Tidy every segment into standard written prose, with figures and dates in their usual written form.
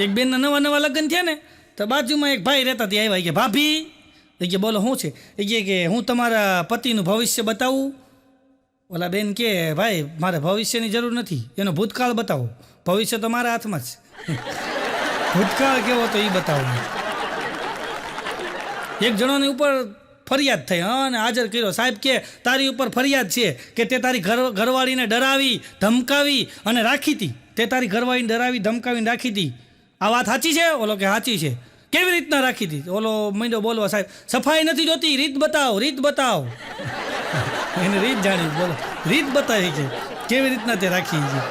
એક બેનના નવા નવા લગ્ન થયા ને તો બાજુમાં એક ભાઈ રહેતા ત્યાં આવ્યા કે ભાભી એ કે બોલો શું છે એ કે હું તમારા પતિનું ભવિષ્ય બતાવું. ઓલા બેન કે ભાઈ મારે ભવિષ્યની જરૂર નથી, એનો ભૂતકાળ બતાવો. ભવિષ્ય તો મારા હાથમાં જ ભૂતકાળ કેવો તો એ બતાવો. એક જણાની ઉપર ફરિયાદ થઈ અને હાજર કર્યો. સાહેબ કે તારી ઉપર ફરિયાદ છે કે તે તારી ઘરવાળીને ડરાવી ધમકાવી અને રાખી હતી. તે તારી ઘરવાળીને ડરાવી ધમકાવીને રાખી હતી. આ વાત સાચી છે? ઓલો કે સાચી છે. કેવી રીતના રાખી હતી? ઓલો મીંડો બોલવા, સાહેબ સફાઈ નથી જોતી, રીત બતાવો, રીત બતાવો. એને રીત જાણી, બોલો રીત બતાવી છે કેવી રીતના તે રાખી છે.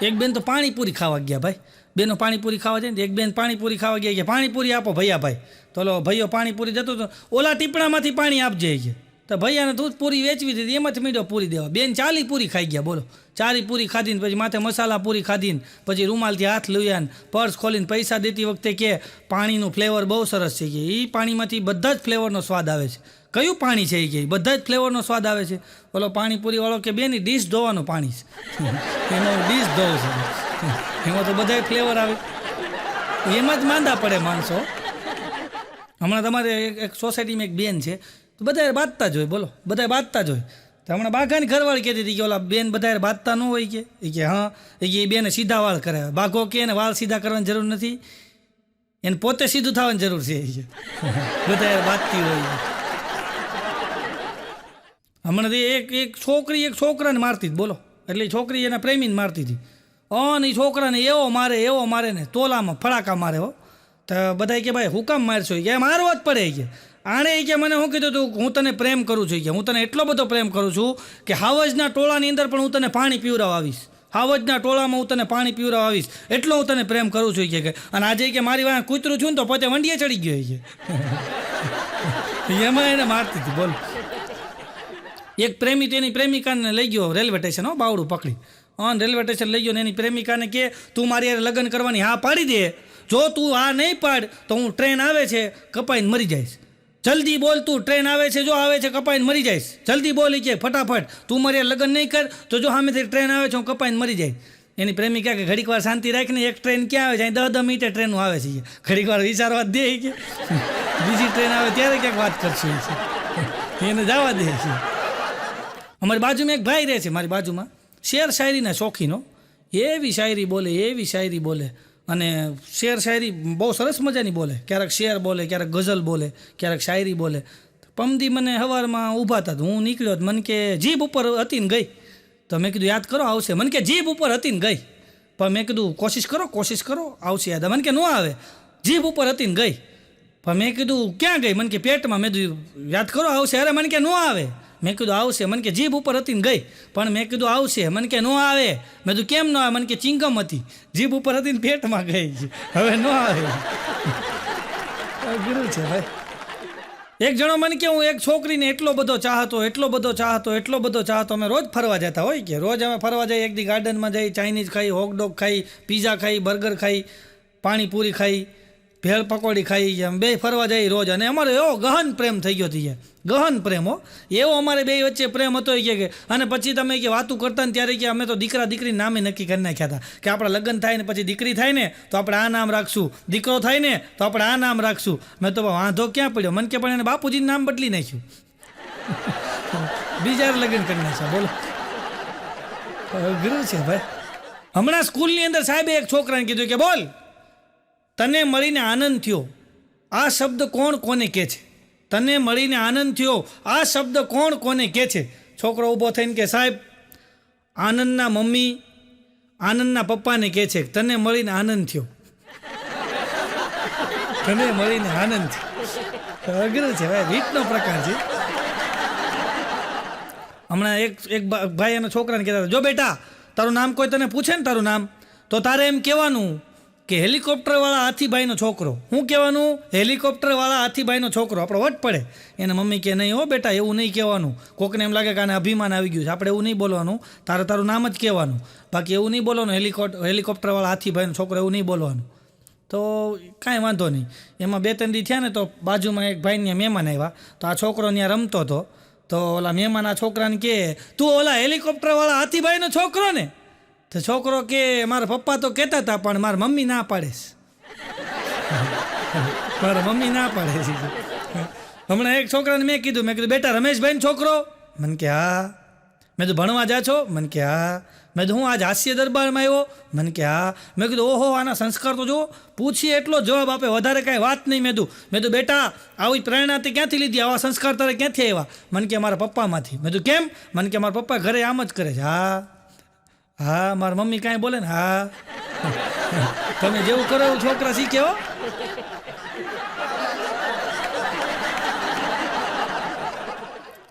એક બેન તો પાણીપુરી ખાવા ગયા. ભાઈ બેનો પાણીપુરી ખાવા જાય ને એક બેન પાણીપુરી ખાવા ગયા કે પાણીપુરી આપો ભૈયા. ભાઈ તો ઓલો ભાઈઓ પાણીપુરી જતો હતો, ઓલા ટીપણામાંથી પાણી આપજે છે. તો ભૈયાને દૂધ પૂરી વેચવી દીધી, એમાંથી મીંડો પૂરી દેવા. બેન 40 પૂરી ખાઈ ગયા. બોલો 40 પૂરી ખાધીને પછી માથે મસાલા પૂરી ખાધીને પછી રૂમાલથી હાથ લૂયાને પર્સ ખોલીને પૈસા દેતી વખતે કે પાણીનું ફ્લેવર બહુ સરસ છે કે એ પાણીમાંથી બધા જ ફ્લેવરનો સ્વાદ આવે છે. કયું પાણી છે એ કે બધા જ ફ્લેવરનો સ્વાદ આવે છે. ઓલો પાણીપુરીવાળો કે બેની ડીશ ધોવાનું પાણી છે, એમાં ડીશ ધોવું છે, એમાં તો બધા ફ્લેવર આવે. એમાં જ માંદા પડે માણસો. હમણાં તમારે એક સોસાયટીમાં એક બેન છે તો બધા બાંધતા જ હોય. બોલો બધા બાંધતા જ હોય. તો હમણાં બાઘાની ઘરવાળી કહેતી હતી કે ઓલા બેન બધા બાંધતા ન હોય કે હા એ કે એ બેને સીધા વાળ કરે. બાઘો કે એને વાળ સીધા કરવાની જરૂર નથી, એને પોતે સીધું થવાની જરૂર છે. બધા બાંધતી હોય. હમણાં એક છોકરી એક છોકરાને મારતી હતી. બોલો એટલે છોકરી એના પ્રેમીને મારતી હતી અને એ છોકરાને એવો મારે ને તોલામાં ફડાકા મારે. હો તો બધા કે ભાઈ હું કામ મારશો કે મારવો જ પડે કે આણે કે મને શું કીધું તું હું તને પ્રેમ કરું છું કે હું તને એટલો બધો પ્રેમ કરું છું કે હાવજના ટોળાની અંદર પણ હું તને પાણી પીવડાવવા આવીશ. હાવજના ટોળામાં હું તને પાણી પીવડાવવા આવીશ, એટલો હું તને પ્રેમ કરું છું કે અને આજે કે મારી વાંહે કૂતરું છું ને તો પોતે વંડીએ ચડી ગયો છે. એમાં એને મારતી હતી. બોલો એક પ્રેમી તેની પ્રેમિકાને લઈ ગયો રેલવે સ્ટેશન. હો બાવડું પકડી અને રેલવે સ્ટેશન લઈ ગયો ને એની પ્રેમિકાને કે તું મારી યાર લગ્ન કરવાની હા પાડી દે, જો તું આ નહીં પાડ તો હું ટ્રેન આવે છે કપાઈને મરી જઈશ. જલ્દી બોલ, તું ટ્રેન આવે છે, જો આવે છે કપાઈને મરી જઈશ. જલ્દી બોલી કે ફટાફટ તું મારી યાર લગ્ન નહીં કર તો જો સામેથી ટ્રેન આવે છે હું કપાઈને મરી જાય. એની પ્રેમિકા કે ઘડીક વાર શાંતિ રાખીને, એક ટ્રેન ક્યાં આવે છે? 10 મિનિટે ટ્રેનો આવે છે. ઘડીક વાર વિચારવા દે કે બીજી ટ્રેન આવે ત્યારે ક્યાંક વાત કરશું એને જવા દે છે. અમારી બાજુમાં એક ભાઈ રહે છે, મારી બાજુમાં, શેર શાયરીના શોખીનો. એવી શાયરી બોલે અને શેર શાયરી બહુ સરસ મજાની બોલે. ક્યારેક શેર બોલે, ક્યારેક ગઝલ બોલે, ક્યારેક શાયરી બોલે. પમદી મને સવારમાં ઊભા હતા, હું નીકળ્યો, મને કે જીભ ઉપર હતી ને ગઈ. તો મેં કીધું યાદ કરો આવશે. મને કે જીભ ઉપર હતી ને ગઈ. પણ મેં કીધું કોશિશ કરો આવશે યાદ. મને કે ન આવે, જીભ ઉપર હતી ને ગઈ. પણ મેં કીધું ક્યાં ગઈ? મને કે પેટમાં. મેં કીધું યાદ કરો આવશે. અરે મને કે ન આવે. મેં કીધું આવશે. મને કે જીભ ઉપર હતી ને ગઈ. પણ મેં કીધું આવશે. મને કે ન આવે. મેં કીધું કેમ ન આવે? મને કે ચિંગમ હતી, જીભ ઉપર હતી ને પેટમાં ગઈ, હવે ન આવે. ગુરુ છે ભાઈ. એક જણો મને કે હું એક છોકરીને એટલો બધો ચાહતો. અમે રોજ ફરવા જતા હોય કે રોજ અમે ફરવા જઈએ. એક દી ગાર્ડનમાં જઈ, ચાઇનીઝ ખાઈ, હોટડોગ ખાઈ, પીઝા ખાઈ, બર્ગર ખાઈ, પાણીપુરી ખાઈ, ભેળ પકોડી ખાઈ, એમ બે ફરવા જઈએ રોજ. અને અમારો એવો ગહન પ્રેમ થઈ ગયો હતી, ગહન પ્રેમ. હો એવો અમારે બે વચ્ચે પ્રેમ હતો કે અને પછી તમે કે વાતું કરતા ને ત્યારે કે અમે તો દીકરી નામે નક્કી કરી નાખ્યા હતા કે આપણા લગ્ન થાય ને પછી દીકરી થાય ને તો આપણે આ નામ રાખશું, દીકરો થાય ને તો આપણે આ નામ રાખશું. મેં તો વાંધો ક્યાં પડ્યો? મને કે પણ એને બાપુજીનું નામ બદલી નાખ્યું, બીજા લગ્ન કરી નાખ્યા. બોલો ગુરુ છે ભાઈ. હમણાં સ્કૂલની અંદર સાહેબે એક છોકરાને કીધું કે બોલ, તને મળીને આનંદ થયો આ શબ્દ કોણ કોને કહે છે? તને મળીને આનંદ થયો આ શબ્દ કોણ કોને કહે છે? છોકરો ઊભો થઈને કે સાહેબ આનંદના મમ્મી આનંદના પપ્પાને કહે છે તને મળીને આનંદ થયો. તને મળીને આનંદ થયો. અઘરું છે ભાઈ, રીતનો પ્રકાર છે. હમણાં એક ભાઈ એના છોકરાને કહેતા જો બેટા તારું નામ કોઈ તને પૂછે ને તારું નામ તો તારે એમ કહેવાનું કે હેલિકોપ્ટરવાળા હાથીભાઈનો છોકરો. શું કહેવાનું? હેલિકોપ્ટરવાળા હાથીભાઈનો છોકરો. આપણો વટ પડે. એના મમ્મી કે નહીં હો બેટા એવું નહીં કહેવાનું. કોકને એમ લાગે કે આને અભિમાન આવી ગયું છે, આપણે એવું નહીં બોલવાનું. તારું નામ જ કહેવાનું, બાકી એવું નહીં બોલવાનું હેલિકોપ્ટરવાળા હાથીભાઈનો છોકરો એવું નહીં બોલવાનું. તો કાંઈ વાંધો નહીં. એમાં 2-3 દી થયા ને તો બાજુમાં એક ભાઈને મહેમાન આવ્યા. તો આ છોકરો ત્યાં રમતો હતો. તો ઓલા મહેમાન આ છોકરાને કહે તું ઓલા હેલિકોપ્ટરવાળા હાથીભાઈનો છોકરો ને? તો છોકરો કે મારા પપ્પા તો કહેતા હતા પણ મારા મમ્મી ના પાડે છે. મારા મમ્મી ના પાડે છે. હમણાં એક છોકરાને મેં કીધું બેટા રમેશભાઈ છોકરો? મને કે હા. મેં કીધું ભણવા જા છો? મને કે હા. મેં કીધું હું આજ હાસ્ય દરબારમાં આવ્યો? મને કે હા. મેં કીધું ઓહો આના સંસ્કાર તો જુઓ, પૂછીએ એટલો જવાબ આપે, વધારે કાંઈ વાત નહીં. મેં કીધું બેટા આવી પ્રેરણા તે ક્યાંથી લીધી, આવા સંસ્કાર તારે ક્યાંથી આવ્યા? મને કે મારા પપ્પામાંથી. મેં કીધું કેમ? મને કે મારા પપ્પા ઘરે આમ જ કરે છે. હા મારા મમ્મી કાંઈ બોલે ને હા. તમે જેવું કરો એવું છોકરા શીખે હો.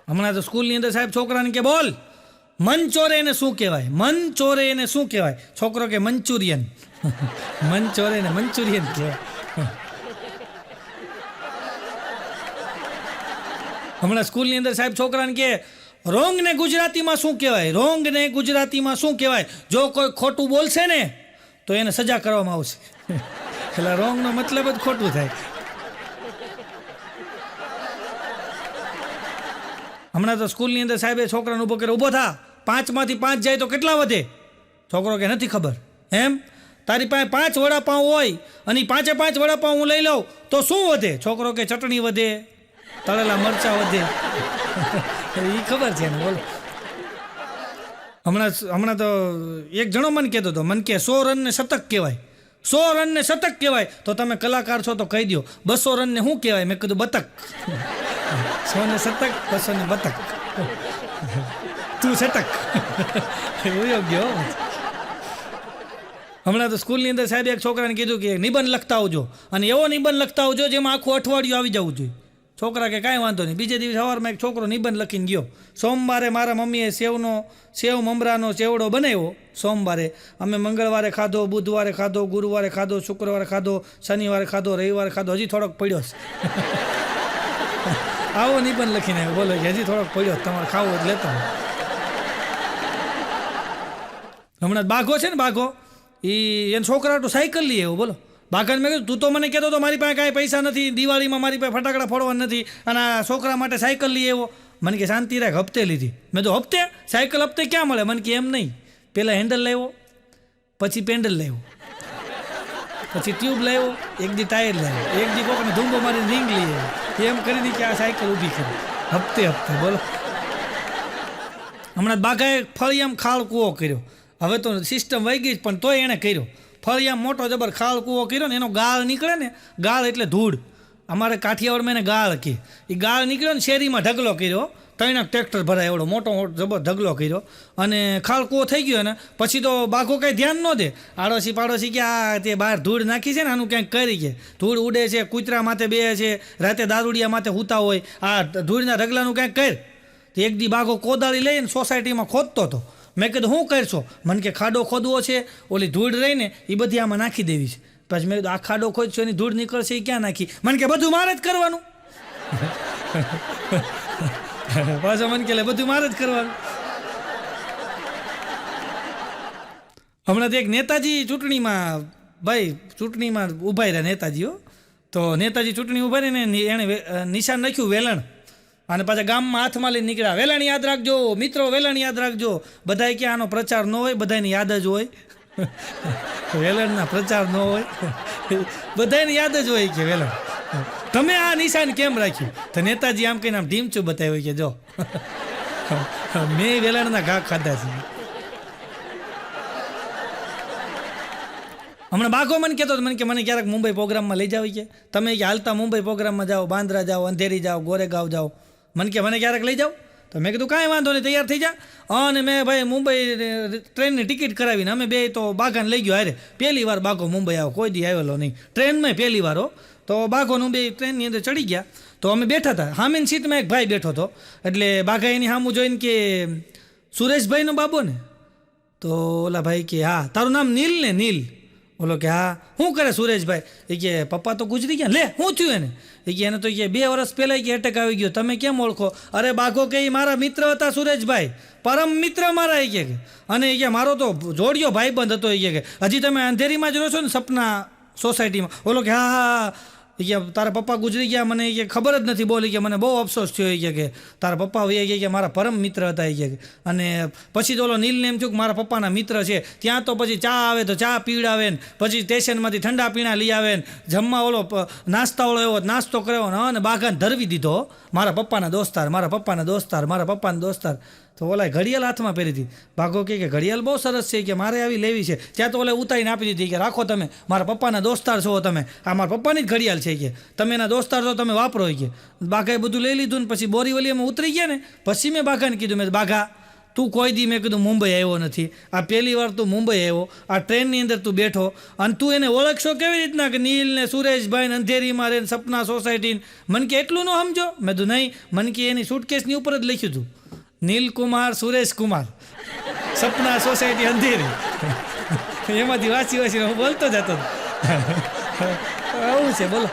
હમણાં તો સ્કૂલની અંદર સાહેબ છોકરાને કે બોલ મન ચોરે એને શું કહેવાય? મન ચોરે એને શું કહેવાય? છોકરો કે મંચુરિયન. મન ચોરે ને મંચુરિયન કહેવાય. હમણાં સ્કૂલની અંદર સાહેબ છોકરાને કે રોંગ ને ગુજરાતીમાં શું કહેવાય? રોંગ ને ગુજરાતીમાં શું કહેવાય? જો કોઈ ખોટું બોલશે ને તો એને સજા કરવામાં આવશે. એટલે રોંગનો મતલબ જ ખોટું થાય. હમણાં તો સ્કૂલની અંદર સાહેબે છોકરાને ઊભો કર્યો, ઊભો થા, 5 માંથી 5 જાય તો કેટલા વધે? છોકરો કે નથી ખબર. એમ તારી પાસે 5 વડાપાઉં હોય અને 5 વડાપાઉં હું લઈ લઉં તો શું વધે? છોકરો કે ચટણી વધે, તળેલા મરચાં વધે. એ ખબર છે ને, બોલો. હમણાં તો એક જણો મને કહેતો હતો, મને કે 100 રનને શતક કહેવાય. 100 રનને શતક કહેવાય તો તમે કલાકાર છો તો કહી દો, 200 રનને શું કહેવાય? મેં કીધું બતક. 100 ને શતક, 200 ને બતક. તું શતક. એવું યોગ્ય. હમણાં તો સ્કૂલની અંદર સાહેબ એક છોકરાને કીધું કે નિબંધ લખતા આવજો, અને એવો નિબંધ લખતા આવજો જેમાં આખું અઠવાડિયું આવી જવું જોઈએ. છોકરા કે કાંઈ વાંધો નહીં. બીજે દિવસ સવારમાં એક છોકરો નિબંધ લખીને ગયો. સોમવારે મારા મમ્મીએ સેવ મમરાનો ચેવડો બનાવ્યો. સોમવારે અમે મંગળવારે ખાધો, બુધવારે ખાધો, ગુરુવારે ખાધો, શુક્રવારે ખાધો, શનિવારે ખાધો, રવિવારે ખાધો, હજી થોડોક પડ્યો છે. આવો નિબંધ લખીને આવ્યો. બોલો કે હજી થોડોક પડ્યો, તમારે ખાવો જ લેતા. હમણાં બાઘો છે ને, બાઘો એને છોકરા તો સાયકલ લઈ આવ્યો. બોલો. બાઘાને મેં કીધું તું તો મને કહેતો તો મારી પાસે કાંઈ પૈસા નથી, દિવાળીમાં મારી પાસે ફટાકડા ફોડવા નથી, અને આ છોકરા માટે સાયકલ લઈ આવ્યો. મને કે શાંતિ રાખ, હપ્તે લીધી. મેં તો હપ્તે? સાયકલ હપ્તે ક્યાં મળે? મને કે એમ નહીં, પહેલાં હેન્ડલ લાવ્યો, પછી પેન્ડલ લાવ્યો, પછી ટ્યુબ લાવ્યો, એક દી ટાયર લાવ્યો, એક દી કોકને ધૂંબો મારીને રીંગ લઈ આવ્યો. એમ કરીને કે આ સાયકલ ઊભી કરી. હપ્તે. બોલો. હમણાં બાઘાએ ફળિયામ ખાળ કૂવો કર્યો. હવે તો સિસ્ટમ વહી ગઈ પણ તોય એણે કર્યો. ફળિયામ મોટો જબર ખાળ કૂવો કર્યો ને, એનો ગાળ નીકળે ને, ગાળ એટલે ધૂળ, અમારે કાઠિયાવાડમાં એને ગાળ કહે. એ ગાળ નીકળ્યો ને, શેરીમાં ઢગલો કર્યો, 3 ટ્રેક્ટર ભરાય એવડો મોટો જબર ઢગલો કર્યો, અને ખાળ કૂવો થઈ ગયો ને. પછી તો બાઘો કંઈ ધ્યાન ન દે. આડોશી પાડોશી કે આ તે બહાર ધૂળ નાખી છે ને, આનું ક્યાંક કરી કે ધૂળ ઉડે છે, કૂતરા માથે બે છે, રાતે દારૂડિયા માથે હૂતા હોય, આ ધૂળના ઢગલાનું ક્યાંક કર. તો એક દી બાઘો કોદાળી લઈને સોસાયટીમાં ખોદતો હતો. મેં કીધું શું કરશો? મને કે ખાડો ખોદવો છે, ઓલી ધૂળ રહીને એ બધી આમાં નાખી દેવી છે. પછી મેં કીધું આ ખાડો ખોદશો એની ધૂળ નીકળશે એ ક્યાં નાખી? મને કે બધું મારે જ કરવાનું. પાછો મને કે બધું મારે જ કરવાનું. હમણાં તો એક નેતાજી ચૂંટણીમાં ઊભા રહ્યા નેતાજીઓ. તો નેતાજી ચૂંટણી ઊભા રહીને એણે નિશાન રાખ્યું વેલણ, અને પાછા ગામમાં હાથમાં લઈને નીકળ્યા. વેલણ યાદ રાખજો મિત્રો, વેલણ યાદ રાખજો. બધાય કે આનો પ્રચાર ન હોય, બધાની યાદ જ હોય. વેલણના પ્રચાર ન હોય, બધાની યાદ જ હોય કે વેલણ. તમે આ નિશાન કેમ રાખ્યું? તો નેતાજી આમ કહીને આમ ઢીમચું બતાવ્યું કે જો મેં વેલણના ઘા ખાધા છે. હમણાં બાઘો મને કહેતો મને કે મને ક્યારેક મુંબઈ પ્રોગ્રામમાં લઈ જાવ કે તમે કે હાલતા મુંબઈ પ્રોગ્રામમાં જાઓ, બાંદ્રા જાઓ, અંધેરી જાઓ, ગોરેગાંવ જાઓ. મને ક્યારેક લઈ જાઓ? તો મેં કીધું કાંઈ વાંધો નહીં, તૈયાર થઈ જા. અને મેં ભાઈ મુંબઈ ટ્રેનની ટિકિટ કરાવીને અમે બે તો બાઘાને લઈ ગયો. અરે પહેલી વાર બાઘો મુંબઈ આવ્યો, કોઈ દી આવેલો નહીં ટ્રેનમાં, પહેલી વાર હો. તો બાઘોનું બે ટ્રેનની અંદર ચડી ગયા. તો અમે બેઠા હતા, સામેની સીટમાં એક ભાઈ બેઠો હતો. એટલે બાઘા એની સામું જોઈને કે સુરેશભાઈનો બાબો ને? તો ઓલા ભાઈ કે હા. તારું નામ નીલ ને? નીલ. બોલો કે હા. શું કરે સુરેશભાઈ? એ કે પપ્પા તો ગુજરી ગયા. લે શું થયું એને? એ કે એને તો કે 2 વર્ષ પહેલાં કે એટેક આવી ગયો. તમે કેમ ઓળખો? અરે બાઘો કે મારા મિત્ર હતા સુરેશભાઈ, પરમ મિત્ર મારા. એ કે અને એ કે મારો તો જોડિયો ભાઈબંધ હતો. એ કે હજી તમે અંધેરીમાં જ રહો છો ને, સપના સોસાયટીમાં? બોલો કે હા, એ કે તારા પપ્પા ગુજરી ગયા, મને એ કે ખબર જ નથી બોલી, કે મને બહુ અફસોસ થયો એ કે તારા પપ્પા એ કે મારા પરમ મિત્ર હતા એ કે. અને પછી તો ઓલો નીલને એમ થયું કે મારા પપ્પાના મિત્ર છે, ત્યાં તો પછી ચા આવે તો ચા પીવડાવે ને પછી સ્ટેશનમાંથી ઠંડા પીણા લઈ આવે ને જમવા ઓલો નાસ્તાવાળો એવો નાસ્તો કર્યો ને અને બાઘાને ધરવી દીધો, મારા પપ્પાના દોસ્તાર, મારા પપ્પાના દોસ્તાર, મારા પપ્પાના દોસ્તાર. તો ઓલા ઘડિયાળ હાથમાં પહેરી હતી. ભાગો કે ઘડિયાળ બહુ સરસ છે કે મારે આવી લેવી છે. ત્યાં તો ઓલે ઉતારીને આપી દીધી કે રાખો તમે, મારા પપ્પાના દોસ્તાર છો તમે, આ મારા પપ્પાની જ ઘડિયાળ છે કે તમે એના દોસ્તાર છો, તમે વાપરો કે. બાઘાએ બધું લઈ લીધું ને પછી બોરીવલીમાં ઉતરી ગયા ને પછી મેં બાઘાને કીધું, મેં બાઘા તું કોઈ દી મેં કીધું મુંબઈ આવ્યો નથી, આ પહેલી વાર તું મુંબઈ આવ્યો, આ ટ્રેનની અંદર તું બેઠો અને તું એને ઓળખશો કેવી રીતના કે નીલ ને સુરેશભાઈ ને અંધેરીમાં રહે સપના સોસાયટી, મને કે એટલું ન સમજો. મેં કીધું નહીં, મને કે એની સુટકેસની ઉપર જ લખ્યું હતું નીલકુમાર સુરેશ કુમાર સપના સોસાયટી અંધેરી, એમાંથી વાંચી હું બોલતો જતો. આવું છે બોલો.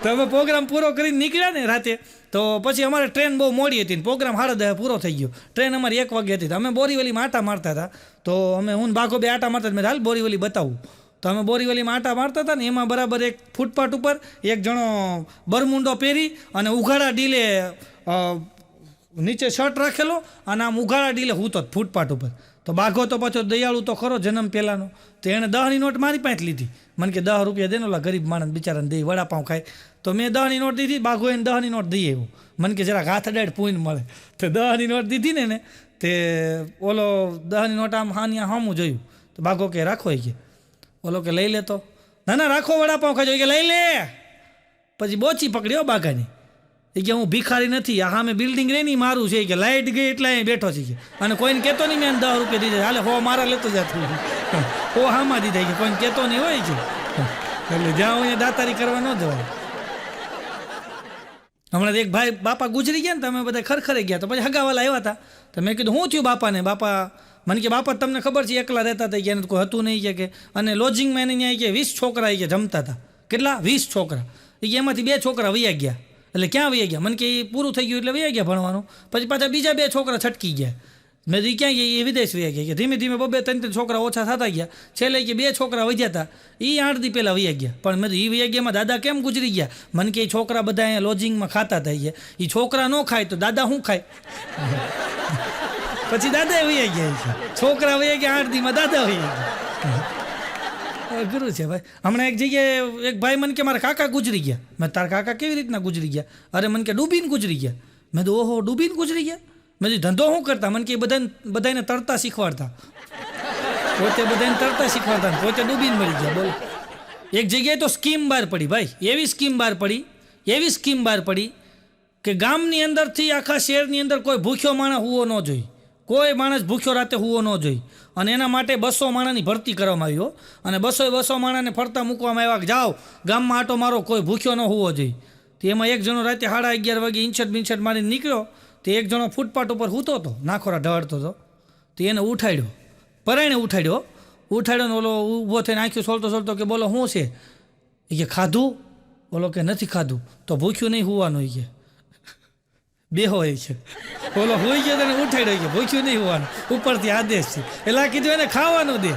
તો અમે પ્રોગ્રામ પૂરો કરીને નીકળ્યા ને રાતે, તો પછી અમારે ટ્રેન બહુ મોડી હતી ને પ્રોગ્રામ 10:30 પૂરો થઈ ગયો. ટ્રેન અમારી 1 વાગે હતી. અમે બોરીવલીમાં આટા મારતા હતા. તો અમે હું બાઘો બે આટા મારતા, મેં હાલ બોરીવલી બતાવું. તો અમે બોરીવલીમાં આટા મારતા હતા ને એમાં બરાબર એક ફૂટપાથ ઉપર એક જણો બરમુંડો પહેરી અને ઉઘાડા ડીલે નીચે શર્ટ રાખેલો અને આમ ઉઘાડા ડીલે હૂતો ફૂટપાથ ઉપર. તો બાઘો તો પાછો દયાળુ તો ખરો જન્મ પહેલાંનો, તો એણે 10ની નોટ મારી પાસે લીધી. મને કે 10 રૂપિયા દેને ઓલા ગરીબ માણસ બિચારાને દઈ વડાપાઉં ખાય. તો મેં 10ની નોટ દીધી, બાઘો એને 10ની નોટ દઈ આવ્યો. મને કે જરાક હાથ અડાડ પૂઈને મળે. તો 10ની નોટ દીધી ને તે ઓલો 10ની નોટ આમ હાનિયા હામું જોયું. તો બાઘો કે રાખો એ કે. ઓલો કે લઈ લેતો, ના ના રાખો વડાપાઉં ખાજો, એ કે લઈ લે. પછી બોચી પકડ્યો બાઘાની. એ કે હું ભિખારી નથી, આ સામે બિલ્ડિંગ રહી નહીં મારું છે કે લાઇટ ગઈ એટલે અહીં બેઠો છે અને કોઈને કહેતો નહીં મેં 10 રૂપિયા દીધા, હાલે હો મારા લેતો જતું હો હામાં દીધા કે કોઈને કહેતો નહીં હોય છે. એટલે જ્યાં અહીંયા દાતારી કરવા ન જવાય. હમણાં એક ભાઈ બાપા ગુજરી ગયા ને તો અમે બધા ખરખરે ગયા. તો પછી હગાવાલા આવ્યા હતા. તો મેં કીધું શું થયું બાપાને? બાપા મને કે બાપા તમને ખબર છે એકલા રહેતા હતા કે કોઈ હતું નહીં કે અને લોજિંગમાં એને ત્યાં કે 20 છોકરા કે જમતા હતા. કેટલા? 20 છોકરા. એ કે એમાંથી 2 છોકરા વૈયા ગયા. એટલે ક્યાં વૈયા ગયા? મને કે એ પૂરું થઈ ગયું એટલે વૈયા ગયા ભણવાનું. પછી પાછા બીજા 2 છોકરા છટકી ગયા. મેં કીધું ક્યાં ગયા? એ વિદેશ વૈયા ગયા. કે ધીમે ધીમે 2-3 છોકરા ઓછા થતા ગયા. છેલ્લે કે 2 છોકરા વધ્યા હતા, એ 8 દી પહેલાં વૈયા ગયા. પણ મેં એ વૈયા ગયામાં દાદા કેમ ગુજરી ગયા? મને કે એ છોકરા બધા અહીંયા લોજિંગમાં ખાતા થઈ ગયા. એ છોકરા ન ખાય તો દાદા શું ખાય? પછી દાદા વૈયા ગયા છે, છોકરા વૈયા ગયા 8 દીમાં, દાદા વૈયા ગયા. અઘરું છે ભાઈ. હમણાં એક જગ્યાએ એક ભાઈ મને કે મારા કાકા ગુજરી ગયા. મેં તારા કાકા કેવી રીતના ગુજરી ગયા? અરે મને કે ડૂબીને ગુજરી ગયા. મેં તો ઓહો ડૂબીને ગુજરી ગયા? મેં ધંધો શું કરતા? મને કે બધાને તરતા શીખવાડતા, પોતે બધાને તરતા શીખવાડતા, પોતે ડૂબીને મરી ગયા. બોલો. એક જગ્યાએ તો સ્કીમ બહાર પડી ભાઈ, એવી સ્કીમ બહાર પડી કે ગામની અંદરથી આખા શહેરની અંદર કોઈ ભૂખ્યો માણસ હુવો ન જોઈ, કોઈ માણસ ભૂખ્યો રાતે હુવો ન જોઈ. અને એના માટે 200 માણસની ભરતી કરવામાં આવી. અને 200 માણસને ફરતા મૂકવામાં આવ્યા કે જાઓ ગામમાં આટો મારો, કોઈ ભૂખ્યો ન હોવો જોઈએ. તો એમાં એક જણો રાતે 11:30 વાગે ઇન્છટ મારીને નીકળ્યો. તો એક જણો ફૂટપાથ ઉપર સૂતો હતો, નાખોરા ઢળતો હતો. તો એને ઉઠાડ્યો, પરાયણે ઉઠાડ્યો ને ઓલો ઊભો થઈને આંખ્યું સોલતો કે બોલો શું છે? એ કે ખાધું? બોલો કે નથી ખાધું. તો ભૂખ્યું નહીં હોવાનું. એ કે બેહો એ છે. બોલો હોઈ ગયો તને ઉઠાડ્યો કે ભૂખ્યું નહીં હોવાનું, ઉપરથી આદેશ છે. એટલે કીધું એને ખાવાનું દે.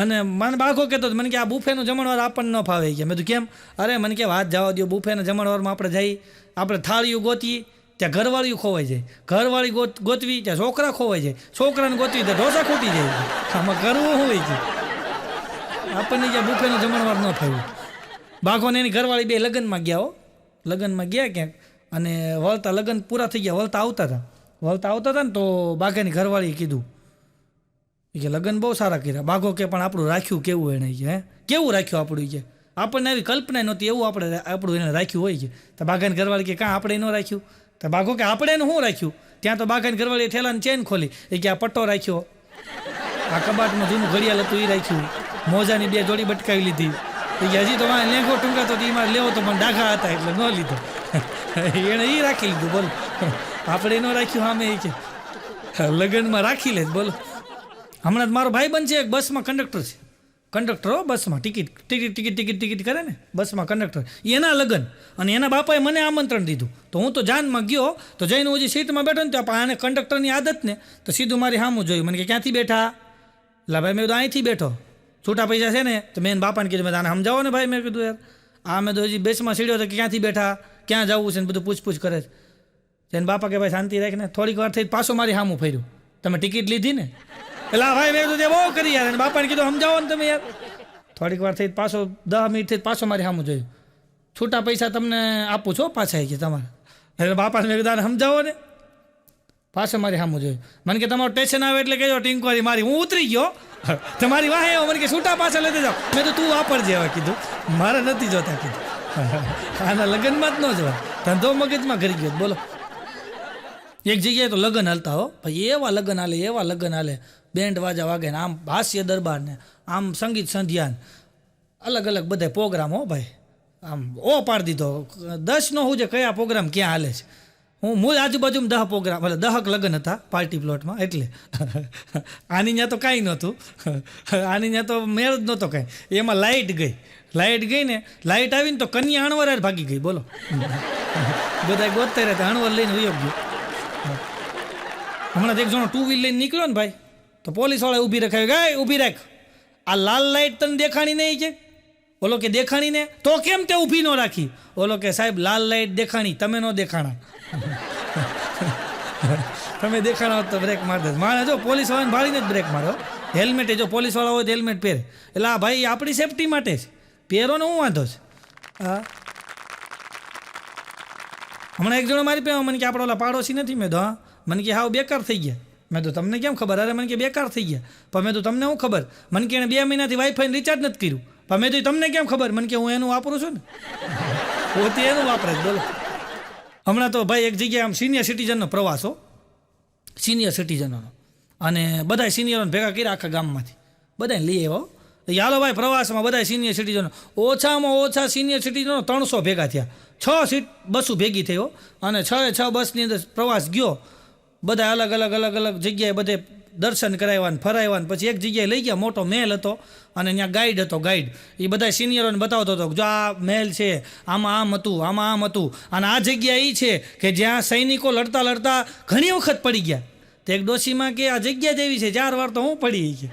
અને મને બાઘો કહેતો મને કે આ બુફેનું જમણવાર આપણને ન ફાવે કે. મેં કીધું કેમ? અરે મને કે વાત જવા દો, બુફેના જમણવારમાં આપણે જઈ, આપણે થાળીઓ ગોતીએ ત્યાં ઘરવાળીઓ ખોવાઈ જાય, ઘરવાળી ગોતવી ત્યાં છોકરા ખોવાઈ જાય, છોકરાને ગોતવી ત્યાં ઢોસા ખૂટી જાય. આમાં કરવું શું હોય છે? આપણને જ્યાં બુફેનું જમણવાર ન થયું. બાઘોને એની ઘરવાળી 2 લગ્નમાં ગયા ક્યાંક અને વળતા લગ્ન પૂરા થઈ ગયા, વળતા આવતા હતા ને તો બાઘાની ઘરવાળીએ કીધું કે લગ્ન બહુ સારા કર્યા. બાઘો કે પણ આપણું રાખ્યું કેવું એને કે કેવું રાખ્યું આપણું કે આપણને આવી કલ્પના નહોતી એવું આપણું એને રાખ્યું હોય છે. તો બાઘાની ઘરવાળી કે કાં આપણે ન રાખ્યું? તો બાઘો કે આપણે એનું શું રાખ્યું? ત્યાં તો બાઘાની ઘરવાળીએ ઠેલાની ચેન ખોલી. એ કે આ પટ્ટો રાખ્યો, આ કબાટમાં જૂનું ઘડિયાળ હતું એ રાખ્યું, મોજાની 2 જોડી બટકાવી લીધી. એ કે હજી તો મારે લેંઘો ટૂંકાતો તો એમાં લેવો તો પણ ડાઘા હતા એટલે ન લીધો. એણે એ રાખી લીધું. બોલો આપણે ન રાખ્યું સામે એ કે લગ્નમાં રાખી લે. બોલો હમણાં જ મારો ભાઈ બન છે એક બસમાં કંડક્ટર હો, બસમાં ટિકિટ કરે ને બસમાં કંડક્ટર, એના લગ્ન. અને એના બાપાએ મને આમંત્રણ દીધું. તો હું તો જાનમાં ગયો, તો જઈને હું જે સીટમાં બેઠો ને ત્યાં આને કંડક્ટરની આદત ને તો સીધું મારી સામું જોયું. મને કે ક્યાંથી બેઠા? એટલે ભાઈ મેં કીધું અહીંથી બેઠો, છૂટા પૈસા છે ને? તો મેં બાપાને કીધું મેં આને સમજાવો ને ભાઈ. મેં કીધું યાર આ મેં તો હજી બેસમાં સીડ્યો તો ક્યાંથી બેઠા, ક્યાં જવું છે ને બધું પૂછપૂછ કરે છે. તેને બાપા કે ભાઈ શાંતિ રાખીને થોડીક વાર થઈ પાછો મારી સામું ફર્યું, તમે ટિકિટ લીધી ને? એટલે ભાઈ મેં કીધું બહુ કરી યાર, બાપાને કીધું સમજાવો ને તમે યાર. થોડીક વાર થઈ પાછો 10 મિનિટ થઈ પાછો મારી સામું જોયું, છૂટા પૈસા તમને આપું છો પાછા કે તમારે. એટલે બાપાને મેં કીધું સમજાવો ને, પાછો મારી સામું જોયું. મને કે તમારું ટેન્શન આવે એટલે કહેજો ટિંકવારી મારી. હું ઉતરી ગયો, તમારી વાહે મને કે છૂટા પાછા લેતી જાઓ. મેં તો તું વાપરજે હવે કીધું, મારે નથી જોતા કીધું. આના લગ્નમાં જ ન જવાય, ધંધો મગજમાં કરી ગયો. બોલો, એક જગ્યાએ તો લગ્ન હાલતા હો ભાઈ, એવા લગ્ન હાલે, એવા લગ્ન હાલે, બેન્ડ વાજા વાગે ને આમ હાસ્ય દરબાર ને આમ સંગીત સંધ્યા, અલગ અલગ બધા પ્રોગ્રામ હો ભાઈ. આમ ઓ પાડી દીધો, 10 નો હું જે કયા પ્રોગ્રામ ક્યાં હાલે છે. હું આજુબાજુમાં 10 પ્રોગ્રામ, એટલે 10 લગ્ન હતા પાર્ટી પ્લોટમાં. એટલે આની ત્યાં તો કાંઈ નહોતું, આની ત્યાં તો મેળ જ નહોતો કાંઈ. એમાં લાઇટ ગઈ ને, લાઇટ આવીને તો કન્યા અણવર ભાગી ગઈ. બોલો, બધા ગોતતા રહેતા, અણવર લઈને વયો ગયો. હમણાં એક જણો 2 વ્હીલ લઈને નીકળ્યો ને ભાઈ, તો પોલીસવાળા ઊભી રખાવી, ગાય ઊભી રાખ, આ લાલ લાઇટ તને દેખાણી નહીં કે? ઓલો કે દેખાણી ને, તો કેમ તે ઊભી ન રાખી? ઓલો કે સાહેબ લાલ લાઇટ દેખાણી, તમે ન દેખાણા. તમે દેખાણા હોત તો બ્રેક માર દે. મારે જો પોલીસવાળાને ભાળીને જ બ્રેક માર્યો. હેલ્મેટે જો પોલીસવાળા હોય તો હેલ્મેટ પહેરે. એટલે આ ભાઈ આપણી સેફટી માટે છે, પહેરો ને હું વાંધો છે. હા, હમણાં એક જણો મારી પાસે મને કે આપણે ઓલા પાડોશી નથી. મેં તો હા, મને કે હાવ બેકાર થઈ ગયા. મેં તો તમને કેમ ખબર? અરે મને કે બેકાર થઈ ગયા. પણ મેં તો તમને શું ખબર? મને કે એને 2 મહિનાથી વાઈફાઈને રિચાર્જ નથી કર્યું. પણ મેં તો તમને કેમ ખબર? મને કે હું એનું વાપરું છું ને, પોતે એનું વાપરે છે. બોલો, હમણાં તો ભાઈ એક જગ્યાએ આમ સિનિયર સિટીઝનનો પ્રવાસ હો, સિનિયર સિટીઝનોનો, અને બધા સિનિયરોને ભેગા કર્યા આખા ગામમાંથી, બધાને લઈ આવ્યો. હાલો ભાઈ પ્રવાસમાં બધા સિનિયર સિટીઝનો, ઓછામાં ઓછા સિનિયર સિટીઝનો 300 ભેગા થયા. 6 બસો ભેગી થઈ હો, અને 6 બસની અંદર પ્રવાસ ગયો. બધા અલગ અલગ જગ્યાએ બધે દર્શન કરાવ્યા ને ફરાવ્યા ને પછી એક જગ્યાએ લઈ ગયા. મોટો મહેલ હતો અને ત્યાં ગાઈડ હતો. ગાઈડ એ બધા સિનિયરોને બતાવતો હતો, જો આ મહેલ છે, આમાં આમ હતું, આમાં આમ હતું, અને આ જગ્યા એ છે કે જ્યાં સૈનિકો લડતા લડતા ઘણી વખત પડી ગયા. તો એક ડોશીમાં કે આ જગ્યા જેવી છે, 4 વાર તો હું પડી કે